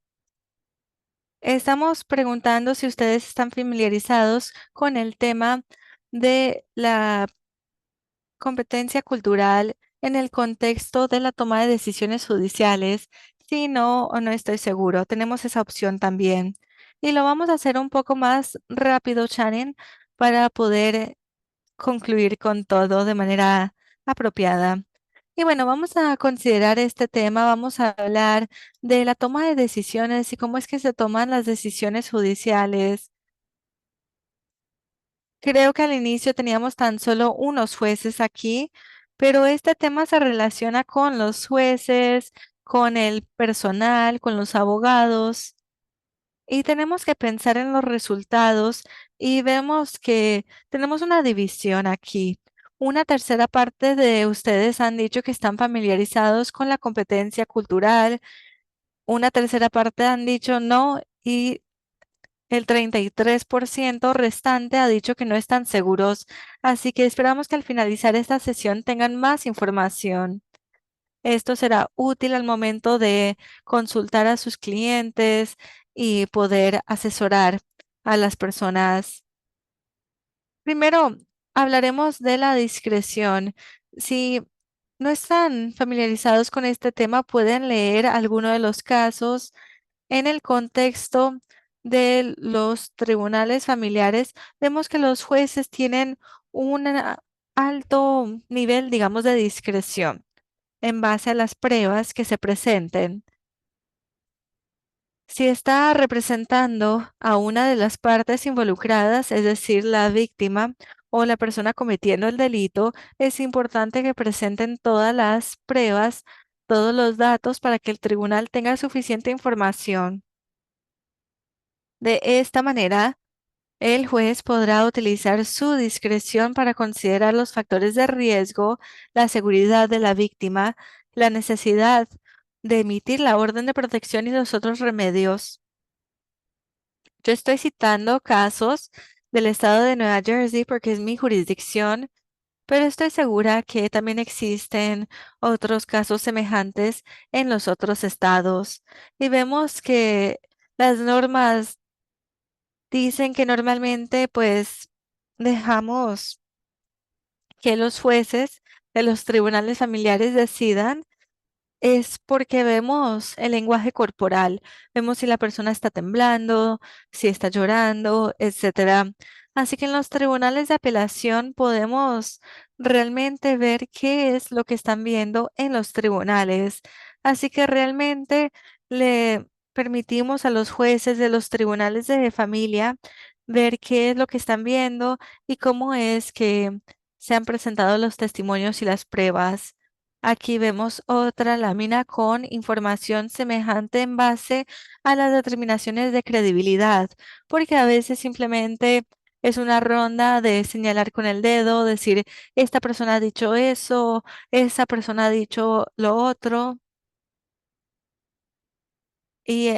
Estamos preguntando si ustedes están familiarizados con el tema de la competencia cultural en el contexto de la toma de decisiones judiciales. Si no o no estoy seguro, tenemos esa opción también. Y lo vamos a hacer un poco más rápido, Shannon, para poder concluir con todo de manera apropiada. Y bueno, vamos a considerar este tema, vamos a hablar de la toma de decisiones y cómo es que se toman las decisiones judiciales. Creo que al inicio teníamos tan solo unos jueces aquí, pero este tema se relaciona con los jueces, con el personal, con los abogados, y tenemos que pensar en los resultados y vemos que tenemos una división aquí. Una tercera parte de ustedes han dicho que están familiarizados con la competencia cultural, una tercera parte han dicho no y el 33% restante ha dicho que no están seguros, así que esperamos que al finalizar esta sesión tengan más información. Esto será útil al momento de consultar a sus clientes y poder asesorar a las personas. Primero, hablaremos de la discreción. Si no están familiarizados con este tema, pueden leer alguno de los casos en el contexto de los tribunales familiares, vemos que los jueces tienen un alto nivel, digamos, de discreción en base a las pruebas que se presenten. Si está representando a una de las partes involucradas, es decir, la víctima o la persona cometiendo el delito, es importante que presenten todas las pruebas, todos los datos para que el tribunal tenga suficiente información. De esta manera, el juez podrá utilizar su discreción para considerar los factores de riesgo, la seguridad de la víctima, la necesidad de emitir la orden de protección y los otros remedios. Yo estoy citando casos del estado de Nueva Jersey porque es mi jurisdicción, pero estoy segura que también existen otros casos semejantes en los otros estados. Y vemos que las normas dicen que normalmente pues dejamos que los jueces de los tribunales familiares decidan es porque vemos el lenguaje corporal, vemos si la persona está temblando, si está llorando, etcétera. Así que en los tribunales de apelación podemos realmente ver qué es lo que están viendo en los tribunales. Así que realmente le permitimos a los jueces de los tribunales de familia ver qué es lo que están viendo y cómo es que se han presentado los testimonios y las pruebas. Aquí vemos otra lámina con información semejante en base a las determinaciones de credibilidad, porque a veces simplemente es una ronda de señalar con el dedo, decir, esta persona ha dicho eso, esa persona ha dicho lo otro. Y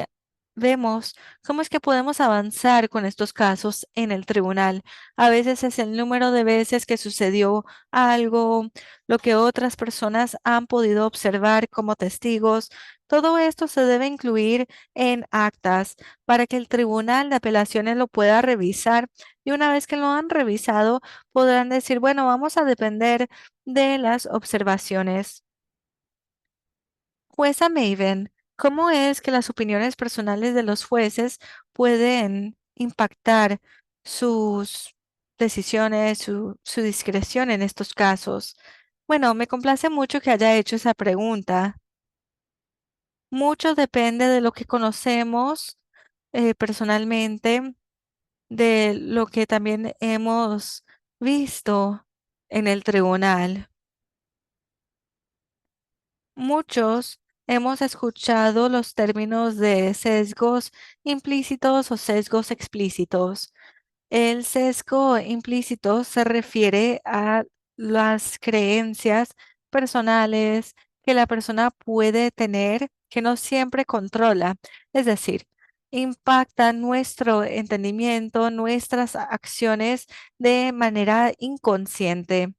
vemos cómo es que podemos avanzar con estos casos en el tribunal. A veces es el número de veces que sucedió algo, lo que otras personas han podido observar como testigos. Todo esto se debe incluir en actas para que el tribunal de apelaciones lo pueda revisar y una vez que lo han revisado podrán decir, bueno, vamos a depender de las observaciones. Jueza Maven, ¿cómo es que las opiniones personales de los jueces pueden impactar sus decisiones, su discreción en estos casos? Bueno, me complace mucho que haya hecho esa pregunta. Mucho depende de lo que conocemos personalmente, de lo que también hemos visto en el tribunal. Muchos hemos escuchado los términos de sesgos implícitos o sesgos explícitos. El sesgo implícito se refiere a las creencias personales que la persona puede tener que no siempre controla. Es decir, impacta nuestro entendimiento, nuestras acciones de manera inconsciente.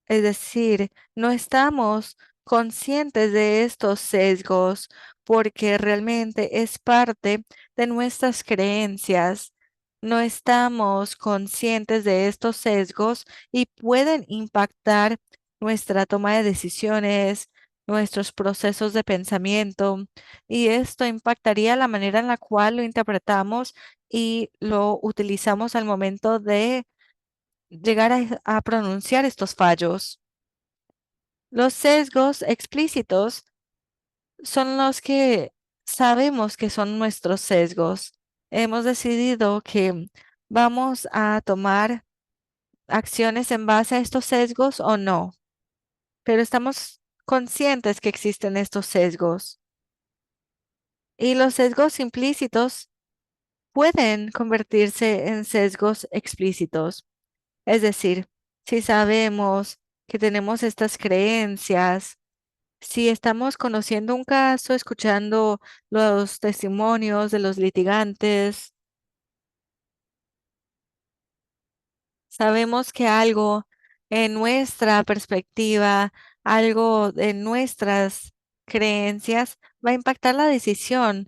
Es decir, no estamos conscientes de estos sesgos porque realmente es parte de nuestras creencias. No estamos conscientes de estos sesgos y pueden impactar nuestra toma de decisiones, nuestros procesos de pensamiento, y esto impactaría la manera en la cual lo interpretamos y lo utilizamos al momento de llegar a pronunciar estos fallos. Los sesgos explícitos son los que sabemos que son nuestros sesgos. Hemos decidido que vamos a tomar acciones en base a estos sesgos o no, pero estamos conscientes que existen estos sesgos. Y los sesgos implícitos pueden convertirse en sesgos explícitos. Es decir, si sabemos que tenemos estas creencias, si estamos conociendo un caso, escuchando los testimonios de los litigantes, sabemos que algo en nuestra perspectiva, algo en nuestras creencias va a impactar la decisión,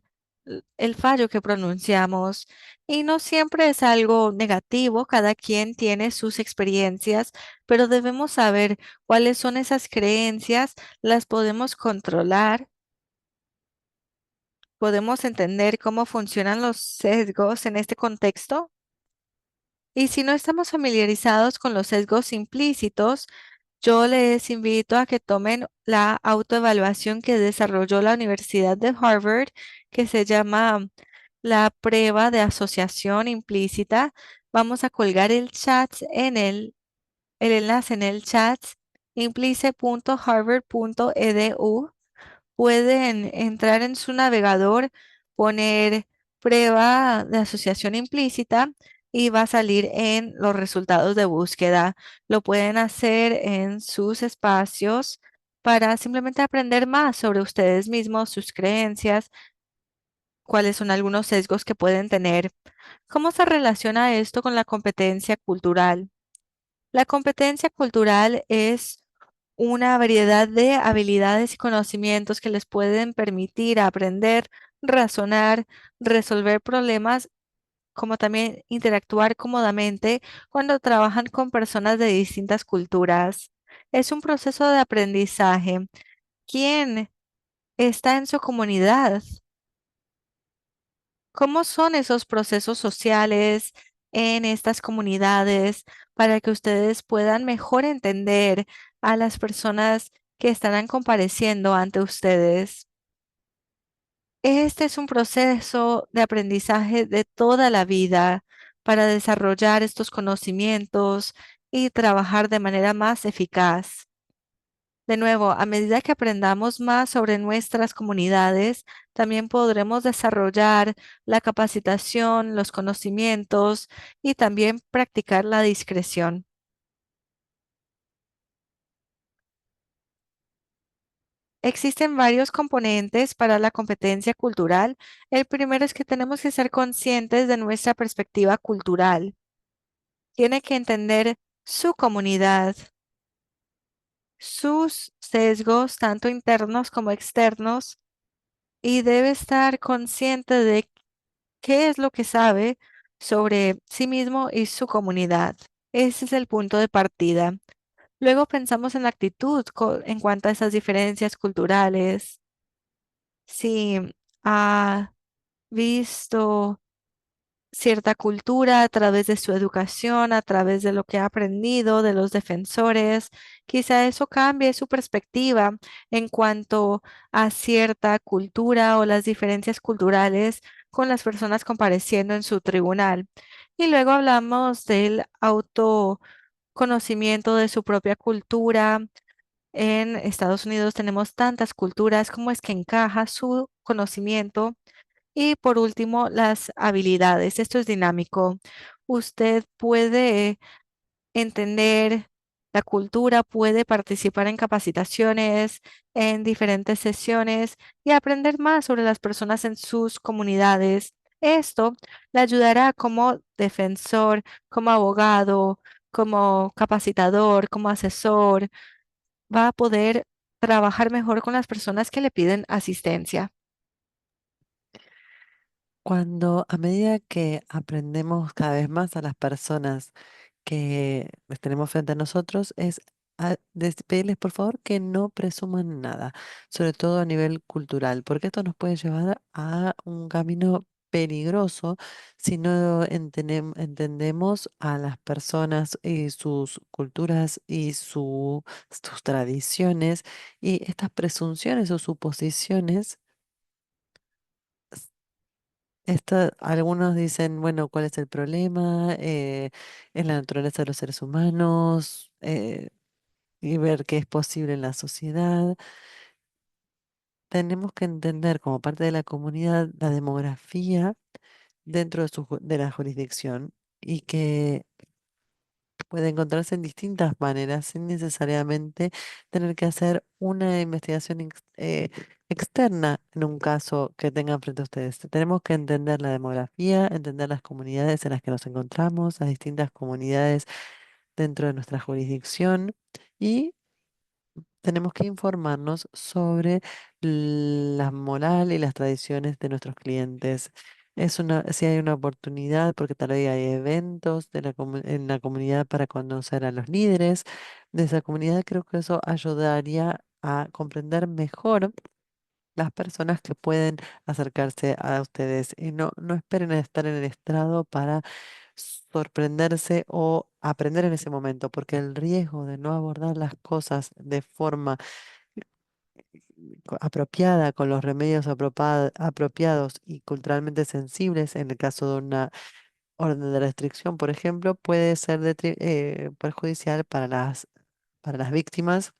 el fallo que pronunciamos. Y no siempre es algo negativo, cada quien tiene sus experiencias, pero debemos saber cuáles son esas creencias, las podemos controlar ¿Podemos entender cómo funcionan los sesgos en este contexto? Y si no estamos familiarizados con los sesgos implícitos, yo les invito a que tomen la autoevaluación que desarrolló la Universidad de Harvard, que se llama la prueba de asociación implícita. Vamos a colgar el enlace en el chat implice.harvard.edu. Pueden entrar en su navegador, poner prueba de asociación implícita y va a salir en los resultados de búsqueda. Lo pueden hacer en sus espacios para simplemente aprender más sobre ustedes mismos, sus creencias, cuáles son algunos sesgos que pueden tener. ¿Cómo se relaciona esto con la competencia cultural? La competencia cultural es una variedad de habilidades y conocimientos que les pueden permitir aprender, razonar, resolver problemas, como también interactuar cómodamente cuando trabajan con personas de distintas culturas. Es un proceso de aprendizaje. ¿Quién está en su comunidad? ¿Cómo son esos procesos sociales en estas comunidades para que ustedes puedan mejor entender a las personas que estarán compareciendo ante ustedes? Este es un proceso de aprendizaje de toda la vida para desarrollar estos conocimientos y trabajar de manera más eficaz. De nuevo, a medida que aprendamos más sobre nuestras comunidades, también podremos desarrollar la capacitación, los conocimientos y también practicar la discreción. Existen varios componentes para la competencia cultural. El primero es que tenemos que ser conscientes de nuestra perspectiva cultural. Tiene que entender su comunidad, sus sesgos, tanto internos como externos, y debe estar consciente de qué es lo que sabe sobre sí mismo y su comunidad. Ese es el punto de partida. Luego pensamos en la actitud en cuanto a esas diferencias culturales. Si ha visto cierta cultura a través de su educación, a través de lo que ha aprendido de los defensores, quizá eso cambie su perspectiva en cuanto a cierta cultura o las diferencias culturales con las personas compareciendo en su tribunal. Y luego hablamos del autoconocimiento de su propia cultura. En Estados Unidos tenemos tantas culturas, cómo es que encaja su conocimiento y por último, las habilidades. Esto es dinámico. Usted puede entender la cultura, puede participar en capacitaciones, en diferentes sesiones y aprender más sobre las personas en sus comunidades. Esto le ayudará como defensor, como abogado, como capacitador, como asesor. Va a poder trabajar mejor con las personas que le piden asistencia. Cuando a medida que aprendemos cada vez más a las personas que les tenemos frente a nosotros, es pedirles por favor que no presuman nada, sobre todo a nivel cultural, porque esto nos puede llevar a un camino peligroso si no entendemos a las personas y sus culturas y sus tradiciones y estas presunciones o suposiciones. Algunos dicen, bueno, ¿cuál es el problema? Es la naturaleza de los seres humanos, y ver qué es posible en la sociedad. Tenemos que entender como parte de la comunidad la demografía dentro de la jurisdicción y que puede encontrarse en distintas maneras sin necesariamente tener que hacer una investigación externa en un caso que tengan frente a ustedes. Tenemos que entender la demografía, entender las comunidades en las que nos encontramos, las distintas comunidades dentro de nuestra jurisdicción y tenemos que informarnos sobre la moral y las tradiciones de nuestros clientes. Si hay una oportunidad, porque tal vez hay eventos en la comunidad para conocer a los líderes de esa comunidad, creo que eso ayudaría a comprender mejor las personas que pueden acercarse a ustedes y no esperen a estar en el estrado para sorprenderse o aprender en ese momento, porque el riesgo de no abordar las cosas de forma apropiada, con los remedios apropiados y culturalmente sensibles, en el caso de una orden de restricción, por ejemplo, puede ser perjudicial para las víctimas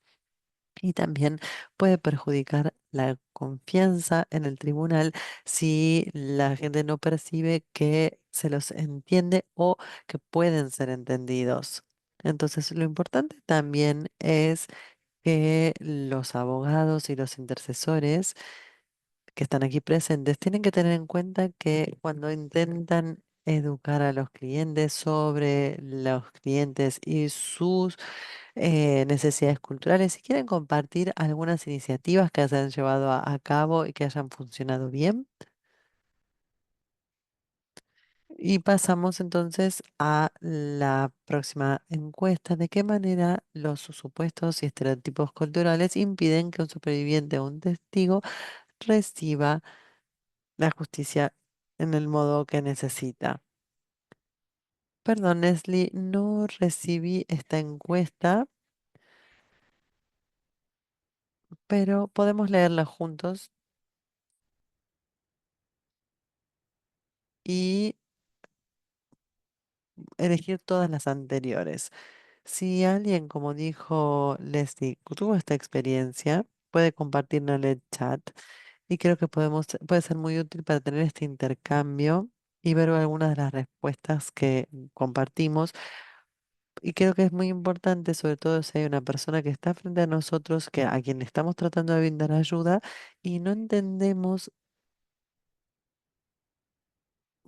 y también puede perjudicar la confianza en el tribunal si la gente no percibe que se los entiende o que pueden ser entendidos. Entonces, lo importante también es que los abogados y los intercesores que están aquí presentes tienen que tener en cuenta que cuando intentan educar a los clientes sobre los clientes y sus necesidades culturales, si quieren compartir algunas iniciativas que se han llevado a cabo y que hayan funcionado bien. Y pasamos entonces a la próxima encuesta. ¿De qué manera los supuestos y estereotipos culturales impiden que un superviviente o un testigo reciba la justicia en el modo que necesita? Perdón, Leslie, no recibí esta encuesta, pero podemos leerla juntos y elegir todas las anteriores. Si alguien, como dijo Leslie, tuvo esta experiencia, puede compartirla en el chat y creo que puede ser muy útil para tener este intercambio y ver algunas de las respuestas que compartimos. Y creo que es muy importante, sobre todo si hay una persona que está frente a nosotros, que a quien estamos tratando de brindar ayuda y no entendemos,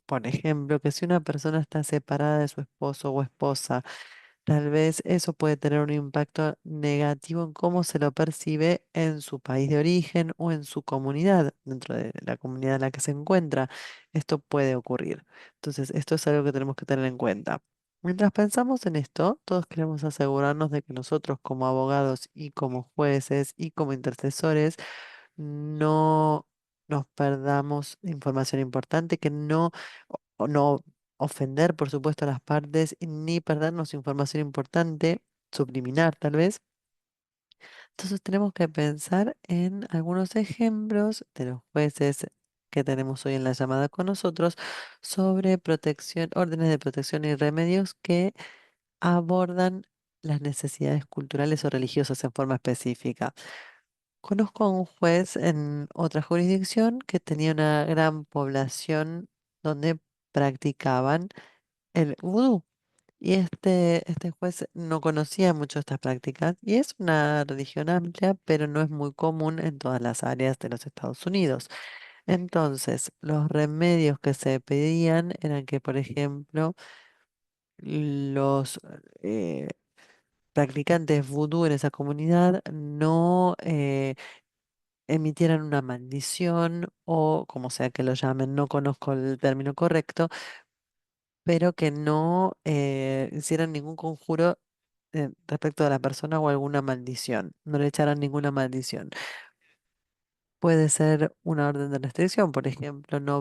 por ejemplo, que si una persona está separada de su esposo o esposa, tal vez eso puede tener un impacto negativo en cómo se lo percibe en su país de origen o en su comunidad, dentro de la comunidad en la que se encuentra. Esto puede ocurrir. Entonces, esto es algo que tenemos que tener en cuenta. Mientras pensamos en esto, todos queremos asegurarnos de que nosotros como abogados y como jueces y como intercesores no nos perdamos información importante, que no ofender, por supuesto, a las partes, ni perdernos información importante, subliminar tal vez. Entonces tenemos que pensar en algunos ejemplos de los jueces que tenemos hoy en la llamada con nosotros sobre protección, órdenes de protección y remedios que abordan las necesidades culturales o religiosas en forma específica. Conozco a un juez en otra jurisdicción que tenía una gran población donde practicaban el vudú. Y este juez no conocía mucho estas prácticas y es una religión amplia, pero no es muy común en todas las áreas de los Estados Unidos. Entonces, los remedios que se pedían eran que, por ejemplo, los eh, practicantes vudú en esa comunidad no emitieran una maldición o como sea que lo llamen, no conozco el término correcto, pero que no hicieran ningún conjuro respecto a la persona o alguna maldición, no le echaran ninguna maldición. Puede ser una orden de restricción, por ejemplo, no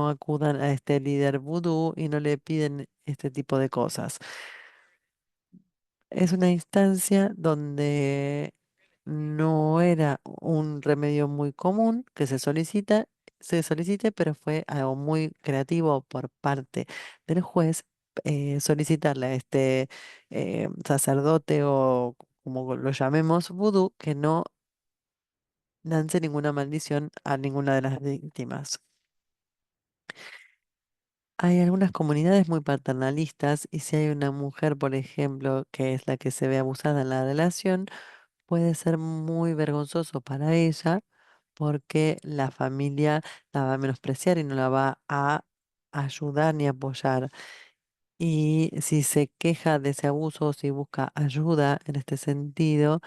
acudan a este líder vudú y no le piden este tipo de cosas. Es una instancia donde no era un remedio muy común que se solicite, pero fue algo muy creativo por parte del juez solicitarle a este sacerdote o como lo llamemos vudú que no lance ninguna maldición a ninguna de las víctimas. Hay algunas comunidades muy paternalistas y si hay una mujer, por ejemplo, que es la que se ve abusada en la relación, puede ser muy vergonzoso para ella porque la familia la va a menospreciar y no la va a ayudar ni apoyar. Y si se queja de ese abuso o si busca ayuda en este sentido,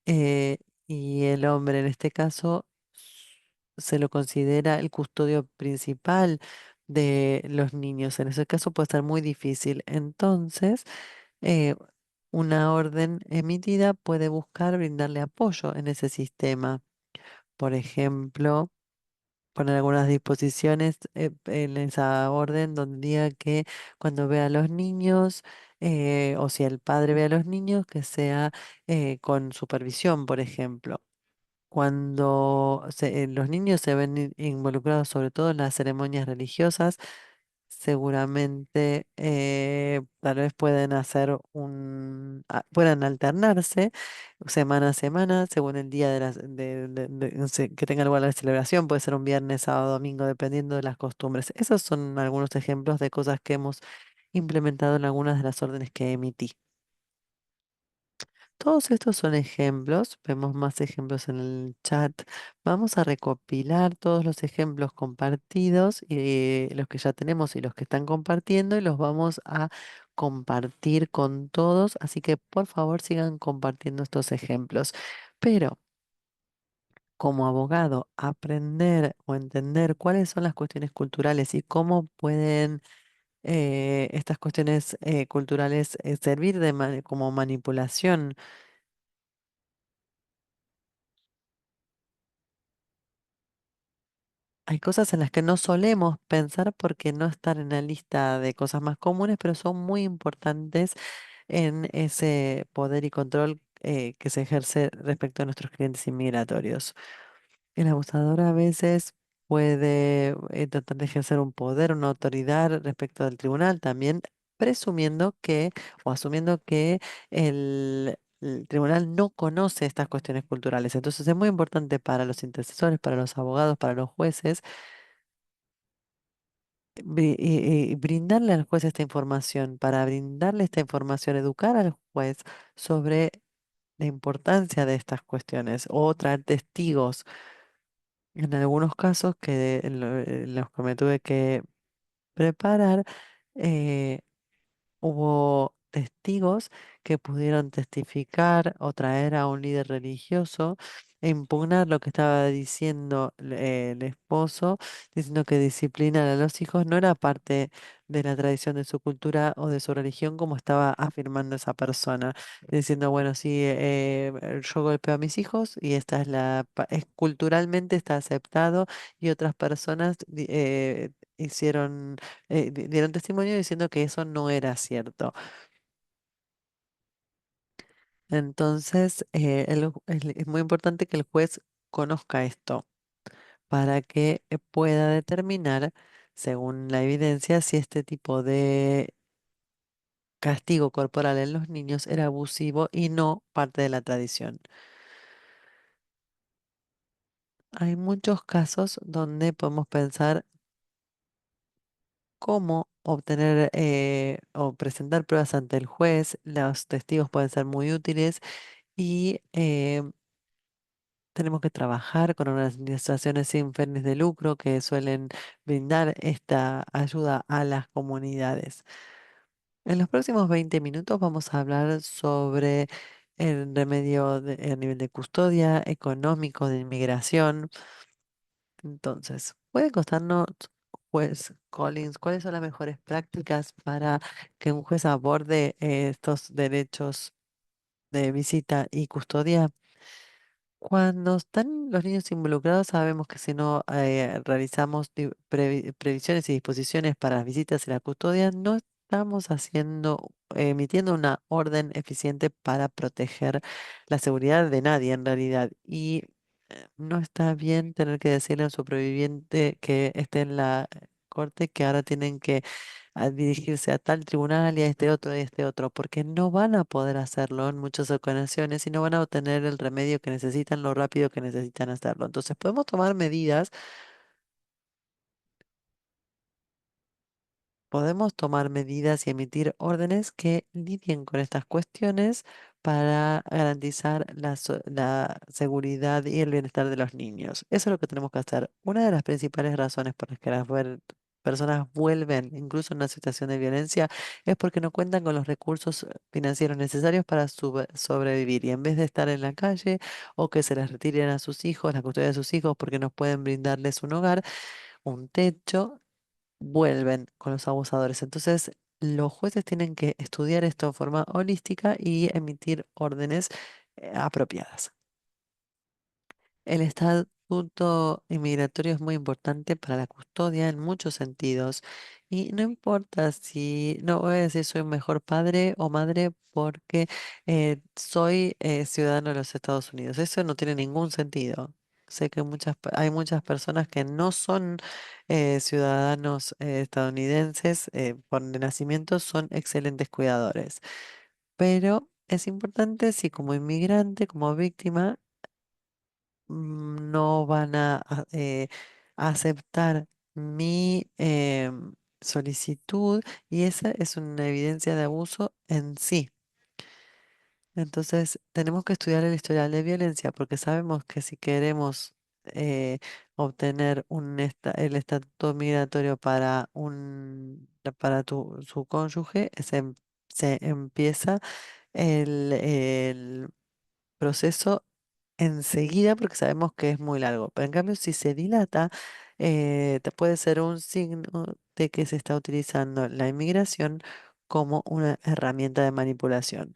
eh, y el hombre en este caso se lo considera el custodio principal de los niños. En ese caso puede ser muy difícil. Entonces, eh, una orden emitida puede buscar brindarle apoyo en ese sistema. por ejemplo, poner algunas disposiciones en esa orden donde diga que cuando vea a los niños, o si el padre ve a los niños, que sea con supervisión, por ejemplo. Cuando los niños se ven involucrados sobre todo en las ceremonias religiosas, seguramente tal vez pueden hacer puedan alternarse semana a semana según el día de las no sé, que tenga lugar la celebración, puede ser un viernes, sábado, domingo, dependiendo de las costumbres. Esos son algunos ejemplos de cosas que hemos implementado en algunas de las órdenes que emití. Todos estos son ejemplos, vemos más ejemplos en el chat. Vamos a recopilar todos los ejemplos compartidos, los que ya tenemos y los que están compartiendo, y los vamos a compartir con todos. Así que por favor sigan compartiendo estos ejemplos. Pero como abogado, aprender o entender cuáles son las cuestiones culturales y cómo pueden estas cuestiones culturales servir como manipulación. Hay cosas en las que no solemos pensar porque no están en la lista de cosas más comunes, pero son muy importantes en ese poder y control que se ejerce respecto a nuestros clientes inmigratorios. El abusador a veces puede tratar de ejercer un poder, una autoridad respecto del tribunal, también presumiendo que o asumiendo que el tribunal no conoce estas cuestiones culturales. Entonces es muy importante para los intercesores, para los abogados, para los jueces y brindarle al juez esta información, para brindarle esta información, educar al juez sobre la importancia de estas cuestiones o traer testigos. En algunos casos en los que me tuve que preparar, eh, hubo testigos que pudieron testificar o traer a un líder religioso e impugnar lo que estaba diciendo el esposo, diciendo que disciplinar a los hijos no era parte de la tradición de su cultura o de su religión, como estaba afirmando esa persona, diciendo, bueno, sí, yo golpeo a mis hijos y esta es culturalmente está aceptado, y otras personas hicieron dieron testimonio diciendo que eso no era cierto. Entonces, es muy importante que el juez conozca esto para que pueda determinar, según la evidencia, si este tipo de castigo corporal en los niños era abusivo y no parte de la tradición. Hay muchos casos donde podemos pensar cómo obtener o presentar pruebas ante el juez. Los testigos pueden ser muy útiles y tenemos que trabajar con organizaciones sin fines de lucro que suelen brindar esta ayuda a las comunidades. En los próximos 20 minutos vamos a hablar sobre el remedio a nivel de custodia, económico, de inmigración. Entonces, ¿puede contarnos, juez Collins, cuáles son las mejores prácticas para que un juez aborde estos derechos de visita y custodia? Cuando están los niños involucrados, sabemos que si no realizamos previsiones y disposiciones para las visitas y la custodia, no estamos emitiendo una orden eficiente para proteger la seguridad de nadie en realidad. Y no está bien tener que decirle a un superviviente que esté en la corte que ahora tienen que a dirigirse a tal tribunal y a este otro, porque no van a poder hacerlo en muchas ocasiones y no van a obtener el remedio que necesitan lo rápido que necesitan hacerlo. Entonces podemos tomar medidas. Podemos tomar medidas y emitir órdenes que lidien con estas cuestiones para garantizar la seguridad y el bienestar de los niños. Eso es lo que tenemos que hacer. Una de las principales razones por las que personas vuelven, incluso en una situación de violencia, es porque no cuentan con los recursos financieros necesarios para sobrevivir. Y en vez de estar en la calle o que se les retiren a sus hijos, la custodia de sus hijos, porque no pueden brindarles un hogar, un techo, vuelven con los abusadores. Entonces, los jueces tienen que estudiar esto de forma holística y emitir órdenes apropiadas. El Estado estatuto inmigratorio es muy importante para la custodia en muchos sentidos. Y no importa si, no voy a decir soy un mejor padre o madre porque soy ciudadano de los Estados Unidos. Eso no tiene ningún sentido. Sé que hay muchas personas que no son ciudadanos estadounidenses por de nacimiento, son excelentes cuidadores. Pero es importante si como inmigrante, como víctima, no van aceptar mi solicitud y esa es una evidencia de abuso en sí. Entonces, tenemos que estudiar el historial de violencia porque sabemos que si queremos obtener el estatuto migratorio para su cónyuge, se empieza el proceso enseguida porque sabemos que es muy largo. Pero en cambio, si se dilata, puede ser un signo de que se está utilizando la inmigración como una herramienta de manipulación.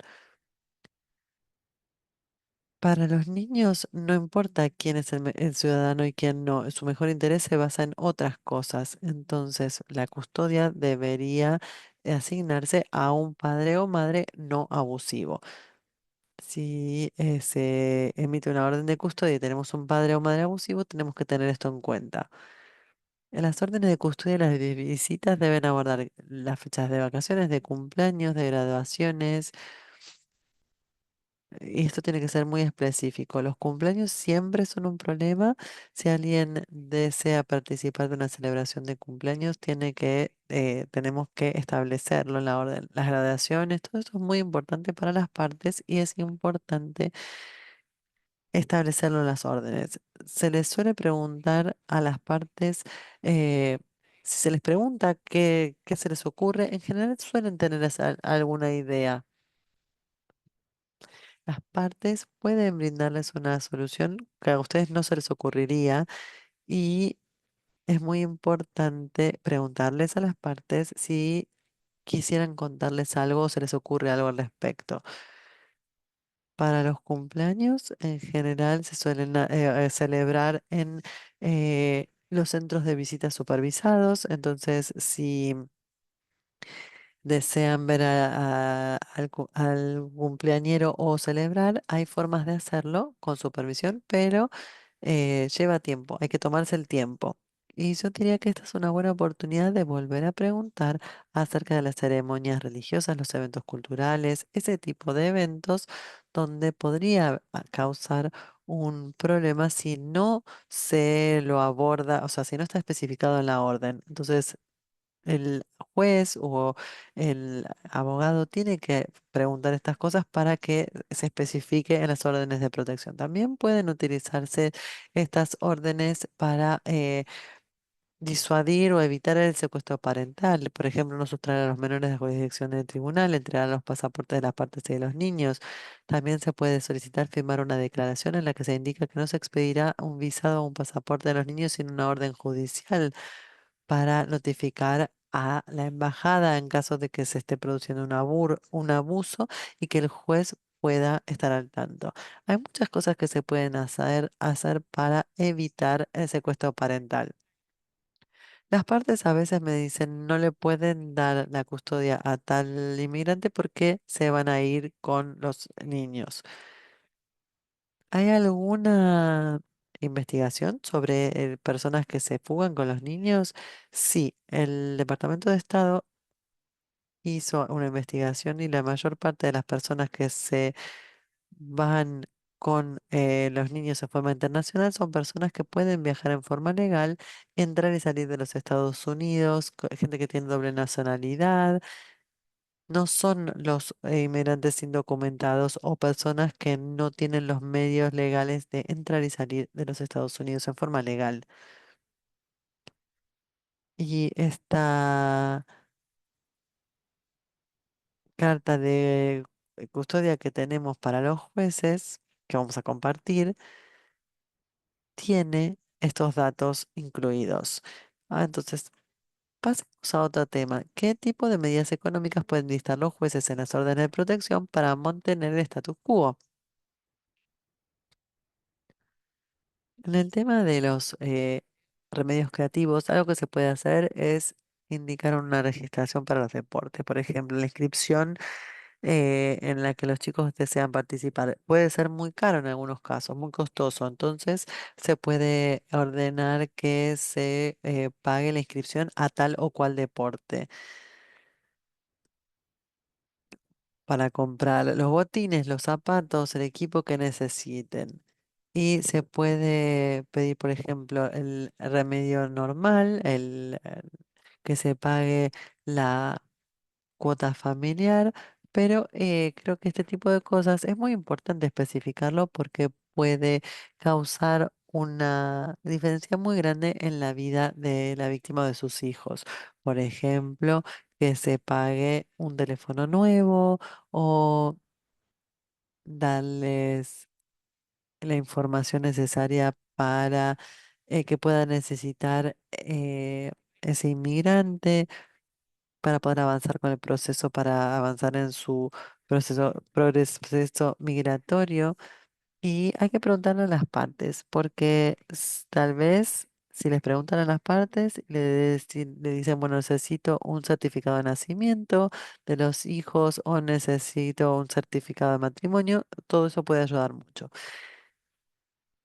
Para los niños no importa quién es el ciudadano y quién no, su mejor interés se basa en otras cosas. Entonces, la custodia debería asignarse a un padre o madre no abusivo. Si se emite una orden de custodia y tenemos un padre o madre abusivo, tenemos que tener esto en cuenta. En las órdenes de custodia y las visitas deben abordar las fechas de vacaciones, de cumpleaños, de graduaciones, y esto tiene que ser muy específico. Los cumpleaños siempre son un problema. Si alguien desea participar de una celebración de cumpleaños, tenemos que establecerlo en la orden. Las graduaciones, todo esto es muy importante para las partes y es importante establecerlo en las órdenes. Se les suele preguntar a las partes, eh, si se les pregunta qué se les ocurre, en general suelen tener alguna idea. Las partes pueden brindarles una solución que a ustedes no se les ocurriría y es muy importante preguntarles a las partes si quisieran contarles algo o se les ocurre algo al respecto. Para los cumpleaños, en general, se suelen celebrar en los centros de visitas supervisados. Entonces, si desean ver al cumpleañero o celebrar, hay formas de hacerlo con supervisión, pero lleva tiempo, hay que tomarse el tiempo. Y yo diría que esta es una buena oportunidad de volver a preguntar acerca de las ceremonias religiosas, los eventos culturales, ese tipo de eventos donde podría causar un problema si no se lo aborda, o sea, si no está especificado en la orden. Entonces, el juez o el abogado tiene que preguntar estas cosas para que se especifique en las órdenes de protección. También pueden utilizarse estas órdenes para disuadir o evitar el secuestro parental. Por ejemplo, no sustraer a los menores de jurisdicción del tribunal, entregar los pasaportes de las partes y de los niños. También se puede solicitar firmar una declaración en la que se indica que no se expedirá un visado o un pasaporte de los niños sin una orden judicial para notificar a la embajada en caso de que se esté produciendo un abuso y que el juez pueda estar al tanto. Hay muchas cosas que se pueden hacer para evitar el secuestro parental. Las partes a veces me dicen no le pueden dar la custodia a tal inmigrante porque se van a ir con los niños. ¿Hay alguna investigación sobre personas que se fugan con los niños? Sí, el Departamento de Estado hizo una investigación y la mayor parte de las personas que se van con los niños en forma internacional son personas que pueden viajar en forma legal, entrar y salir de los Estados Unidos, gente que tiene doble nacionalidad. No son los inmigrantes indocumentados o personas que no tienen los medios legales de entrar y salir de los Estados Unidos en forma legal. Y esta carta de custodia que tenemos para los jueces, que vamos a compartir, tiene estos datos incluidos. Entonces, pasemos a otro tema. ¿Qué tipo de medidas económicas pueden dictar los jueces en las órdenes de protección para mantener el status quo? En el tema de los remedios creativos, algo que se puede hacer es indicar una registración para los deportes. Por ejemplo, la inscripción en la que los chicos desean participar. Puede ser muy caro en algunos casos, muy costoso. Entonces, se puede ordenar que se pague la inscripción a tal o cual deporte para comprar los botines, los zapatos, el equipo que necesiten. Y se puede pedir, por ejemplo, el remedio normal, que se pague la cuota familiar, pero creo que este tipo de cosas es muy importante especificarlo porque puede causar una diferencia muy grande en la vida de la víctima o de sus hijos. Por ejemplo, que se pague un teléfono nuevo o darles la información necesaria para que pueda necesitar ese inmigrante para poder avanzar con el proceso, para avanzar en su proceso migratorio. Y hay que preguntarle a las partes, porque tal vez si les preguntan a las partes, le dicen, bueno, necesito un certificado de nacimiento de los hijos o necesito un certificado de matrimonio, todo eso puede ayudar mucho.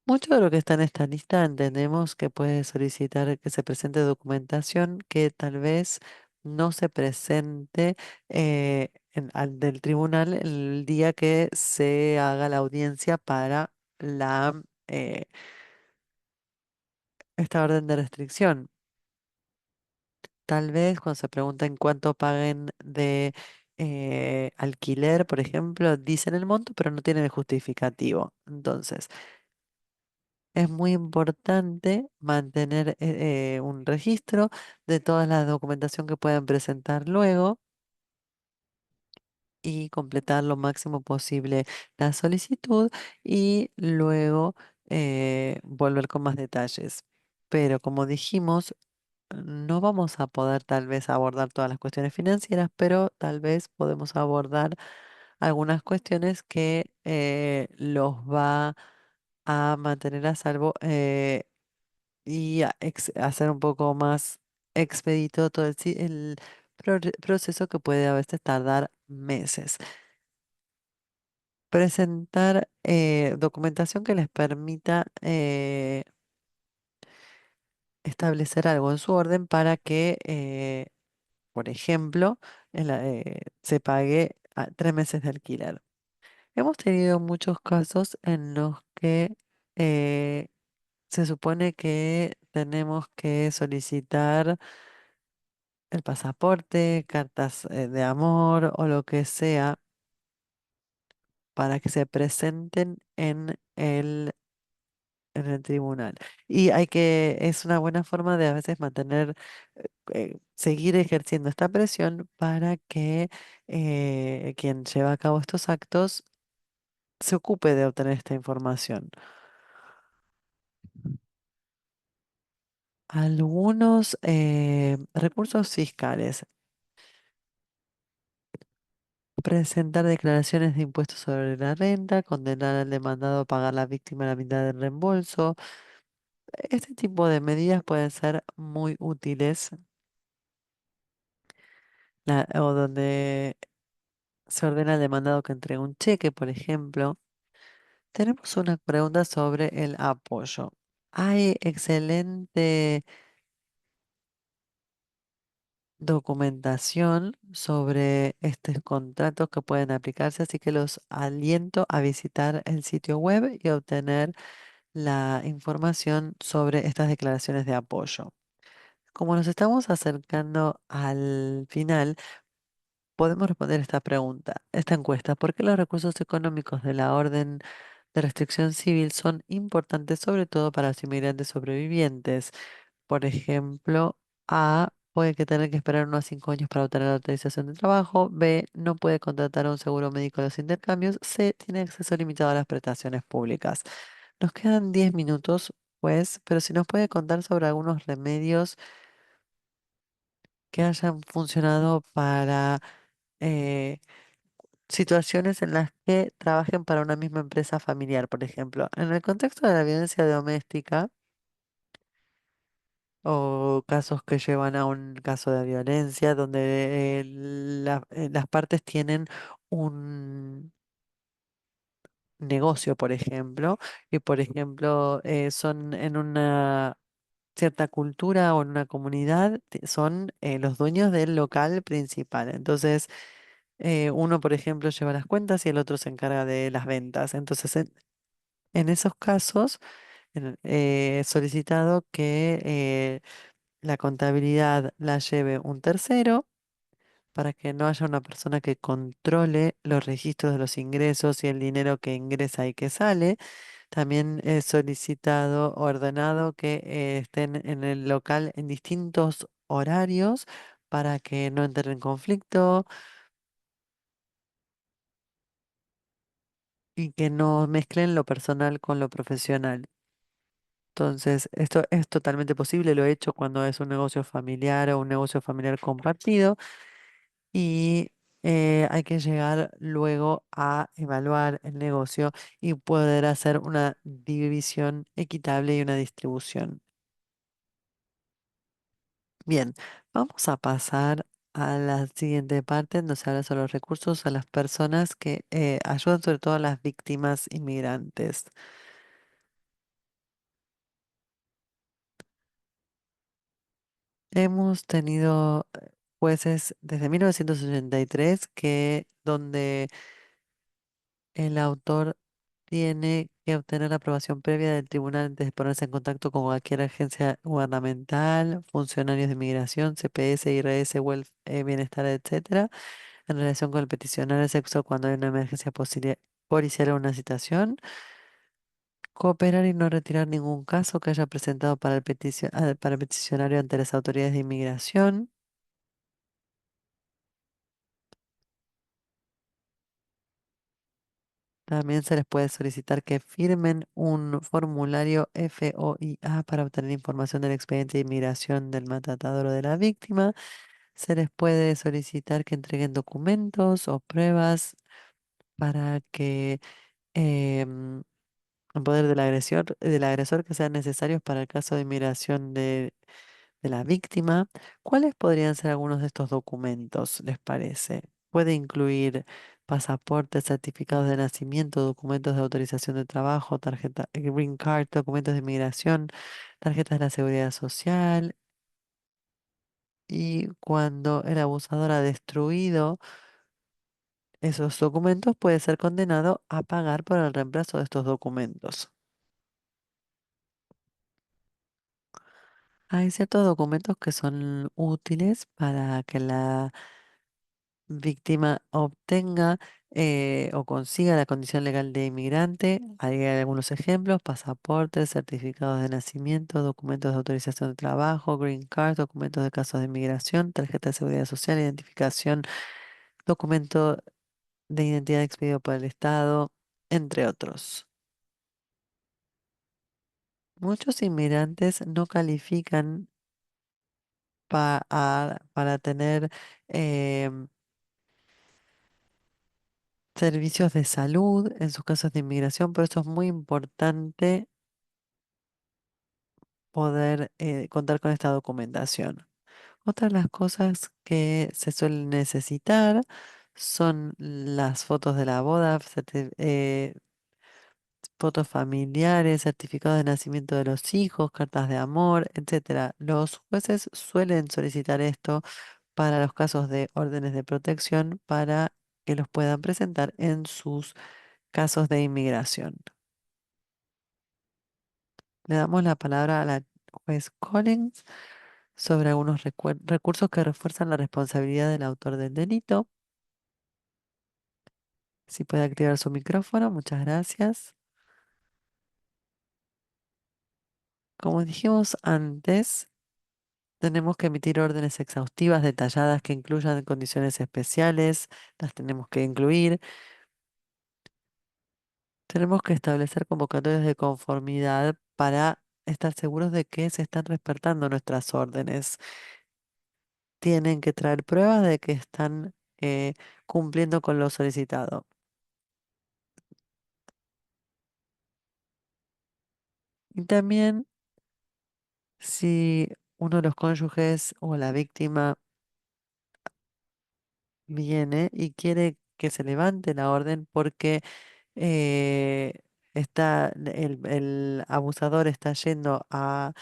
Mucho de lo que está en esta lista entendemos que puede solicitar que se presente documentación que tal vez no se presente del tribunal el día que se haga la audiencia para la esta orden de restricción. Tal vez cuando se pregunten cuánto paguen de alquiler, por ejemplo, dicen el monto, pero no tienen el justificativo. Entonces, es muy importante mantener un registro de toda la documentación que puedan presentar luego y completar lo máximo posible la solicitud y luego volver con más detalles. Pero como dijimos, no vamos a poder tal vez abordar todas las cuestiones financieras, pero tal vez podemos abordar algunas cuestiones que los va a mantener a salvo y hacer un poco más expedito todo el proceso que puede a veces tardar meses. Presentar documentación que les permita establecer algo en su orden para que, por ejemplo, se pague 3 meses de alquiler. Hemos tenido muchos casos en los que eh, se supone que tenemos que solicitar el pasaporte, cartas de amor o lo que sea para que se presenten en el tribunal. Y es una buena forma de a veces mantener, seguir ejerciendo esta presión para que quien lleva a cabo estos actos se ocupe de obtener esta información. Algunos recursos fiscales. Presentar declaraciones de impuestos sobre la renta, condenar al demandado a pagar a la víctima la mitad del reembolso. Este tipo de medidas pueden ser muy útiles, o donde se ordena al demandado que entregue un cheque, por ejemplo. Tenemos una pregunta sobre el apoyo. Hay excelente documentación sobre estos contratos que pueden aplicarse, así que los aliento a visitar el sitio web y obtener la información sobre estas declaraciones de apoyo. Como nos estamos acercando al final, podemos responder esta pregunta, esta encuesta. ¿Por qué los recursos económicos de la orden de restricción civil son importantes sobre todo para los inmigrantes sobrevivientes? Por ejemplo, A, puede que tener que esperar unos 5 años para obtener la autorización de trabajo. B, no puede contratar un seguro médico de los intercambios. C, tiene acceso limitado a las prestaciones públicas. Nos quedan 10 minutos, pues, pero si nos puede contar sobre algunos remedios que hayan funcionado para situaciones en las que trabajen para una misma empresa familiar, por ejemplo. En el contexto de la violencia doméstica o casos que llevan a un caso de violencia donde las partes tienen un negocio, por ejemplo, y por ejemplo son en una cierta cultura o en una comunidad, son los dueños del local principal. Entonces, uno, por ejemplo, lleva las cuentas y el otro se encarga de las ventas. Entonces, en esos casos, he solicitado que la contabilidad la lleve un tercero para que no haya una persona que controle los registros de los ingresos y el dinero que ingresa y que sale. También he solicitado, ordenado que estén en el local en distintos horarios para que no entren en conflicto y que no mezclen lo personal con lo profesional. Entonces, esto es totalmente posible, lo he hecho cuando es un negocio familiar o un negocio familiar compartido y hay que llegar luego a evaluar el negocio y poder hacer una división equitable y una distribución. Bien, vamos a pasar a la siguiente parte donde se habla sobre los recursos a las personas que ayudan, sobre todo a las víctimas inmigrantes. Hemos tenido jueces desde 1983 que donde el autor tiene que obtener la aprobación previa del tribunal antes de ponerse en contacto con cualquier agencia gubernamental, funcionarios de inmigración, CPS, IRS, Bienestar, etcétera, en relación con el peticionario de sexo cuando hay una emergencia policial o una citación. Cooperar y no retirar ningún caso que haya presentado para para el peticionario ante las autoridades de inmigración. También se les puede solicitar que firmen un formulario FOIA para obtener información del expediente de inmigración del maltratador o de la víctima. Se les puede solicitar que entreguen documentos o pruebas para que en poder del agresor que sean necesarios para el caso de inmigración de la víctima. ¿Cuáles podrían ser algunos de estos documentos, les parece? Puede incluir pasaportes, certificados de nacimiento, documentos de autorización de trabajo, tarjeta Green Card, documentos de inmigración, tarjetas de la seguridad social. Y cuando el abusador ha destruido esos documentos, puede ser condenado a pagar por el reemplazo de estos documentos. Hay ciertos documentos que son útiles para que la víctima obtenga o consiga la condición legal de inmigrante. Hay algunos ejemplos: pasaportes, certificados de nacimiento, documentos de autorización de trabajo, green card, documentos de casos de inmigración, tarjeta de seguridad social, identificación, documento de identidad expedido por el Estado, entre otros. Muchos inmigrantes no califican para tener em, servicios de salud en sus casos de inmigración, por eso es muy importante poder contar con esta documentación. Otra de las cosas que se suelen necesitar son las fotos de la boda, fotos familiares, certificados de nacimiento de los hijos, cartas de amor, etcétera. Los jueces suelen solicitar esto para los casos de órdenes de protección para que los puedan presentar en sus casos de inmigración. Le damos la palabra a la juez Collins sobre algunos recursos que refuerzan la responsabilidad del autor del delito. Si puede activar su micrófono, muchas gracias. Como dijimos antes, tenemos que emitir órdenes exhaustivas, detalladas, que incluyan condiciones especiales, las tenemos que incluir. Tenemos que establecer convocatorias de conformidad para estar seguros de que se están respetando nuestras órdenes. Tienen que traer pruebas de que están cumpliendo con lo solicitado. Y también si uno de los cónyuges o la víctima viene y quiere que se levante la orden porque eh, el abusador está yendo a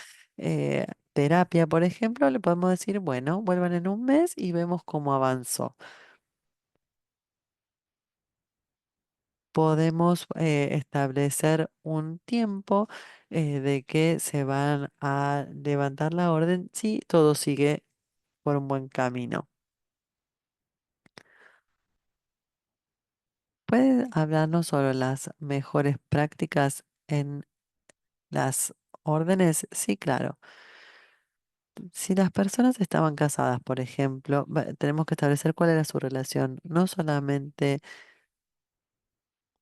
terapia, por ejemplo, le podemos decir, bueno, vuelvan en un mes y vemos cómo avanzó. Podemos establecer un tiempo de que se van a levantar la orden si todo sigue por un buen camino. ¿Puede hablarnos sobre las mejores prácticas en las órdenes? Sí, claro. Si las personas estaban casadas, por ejemplo, tenemos que establecer cuál era su relación. No solamente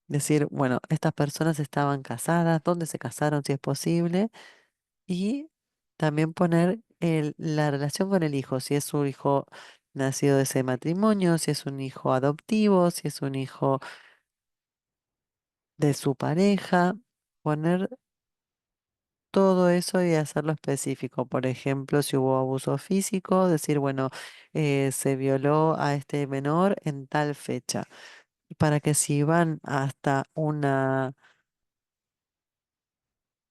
decir, bueno, estas personas estaban casadas, dónde se casaron, si es posible, y también poner la relación con el hijo, si es un hijo nacido de ese matrimonio, si es un hijo adoptivo, si es un hijo de su pareja, poner todo eso y hacerlo específico. Por ejemplo, si hubo abuso físico, decir, bueno, se violó a este menor en tal fecha, para que si van hasta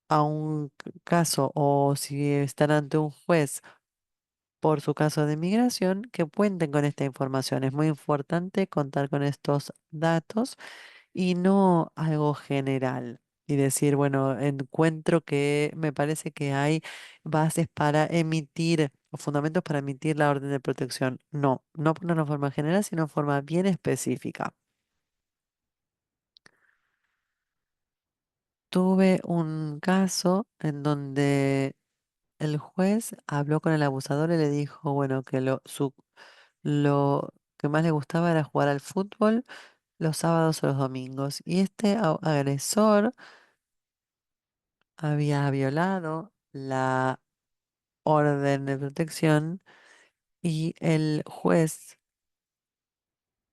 a un caso o si están ante un juez por su caso de migración, que cuenten con esta información. Es muy importante contar con estos datos y no algo general. Y decir, bueno, encuentro que me parece que hay bases para emitir, o fundamentos para emitir la orden de protección. No, no ponerlo en forma general, sino en forma bien específica. Tuve un caso en donde el juez habló con el abusador y le dijo, bueno, que lo que más le gustaba era jugar al fútbol los sábados o los domingos. Y este agresor había violado la orden de protección y el juez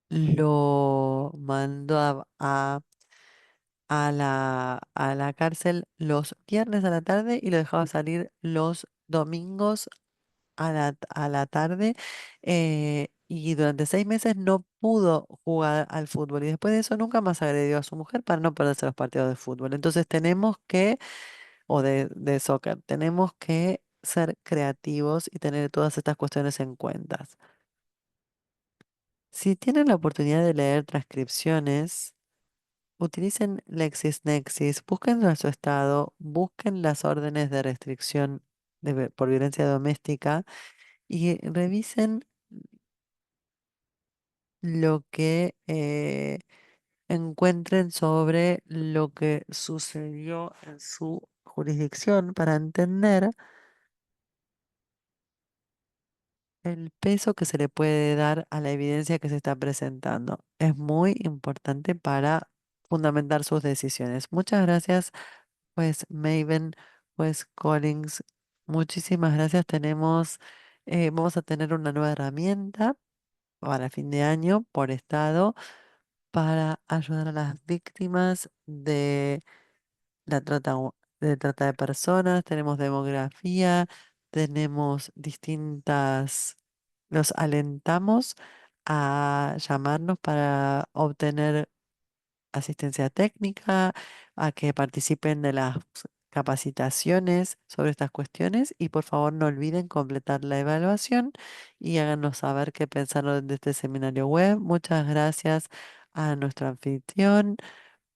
lo mandó a la cárcel los viernes a la tarde y lo dejaba salir los domingos a la tarde. Y durante 6 meses no pudo jugar al fútbol y después de eso nunca más agredió a su mujer para no perderse los partidos de fútbol. Entonces tenemos que o de soccer. Tenemos que ser creativos y tener todas estas cuestiones en cuenta. Si tienen la oportunidad de leer transcripciones, utilicen LexisNexis, busquen a su estado, busquen las órdenes de restricción por violencia doméstica y revisen lo que encuentren sobre lo que sucedió en su jurisdicción para entender el peso que se le puede dar a la evidencia que se está presentando. Es muy importante para fundamentar sus decisiones. Muchas gracias, pues, Maven, pues, Collins. Muchísimas gracias. Vamos a tener una nueva herramienta para fin de año por estado para ayudar a las víctimas la trata, de trata de personas, tenemos demografía, tenemos los alentamos a llamarnos para obtener asistencia técnica, a que participen de las capacitaciones sobre estas cuestiones y por favor no olviden completar la evaluación y háganos saber qué pensaron de este seminario web. Muchas gracias a nuestro anfitrión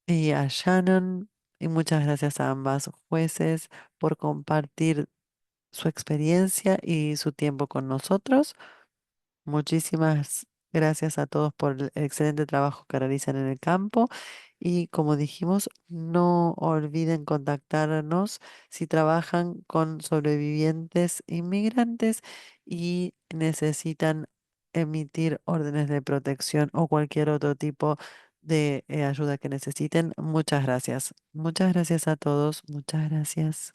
y a Shannon, y muchas gracias a ambas jueces por compartir su experiencia y su tiempo con nosotros. Muchísimas gracias a todos por el excelente trabajo que realizan en el campo y como dijimos, no olviden contactarnos si trabajan con sobrevivientes inmigrantes y necesitan emitir órdenes de protección o cualquier otro tipo de ayuda que necesiten. Muchas gracias. Muchas gracias a todos. Muchas gracias.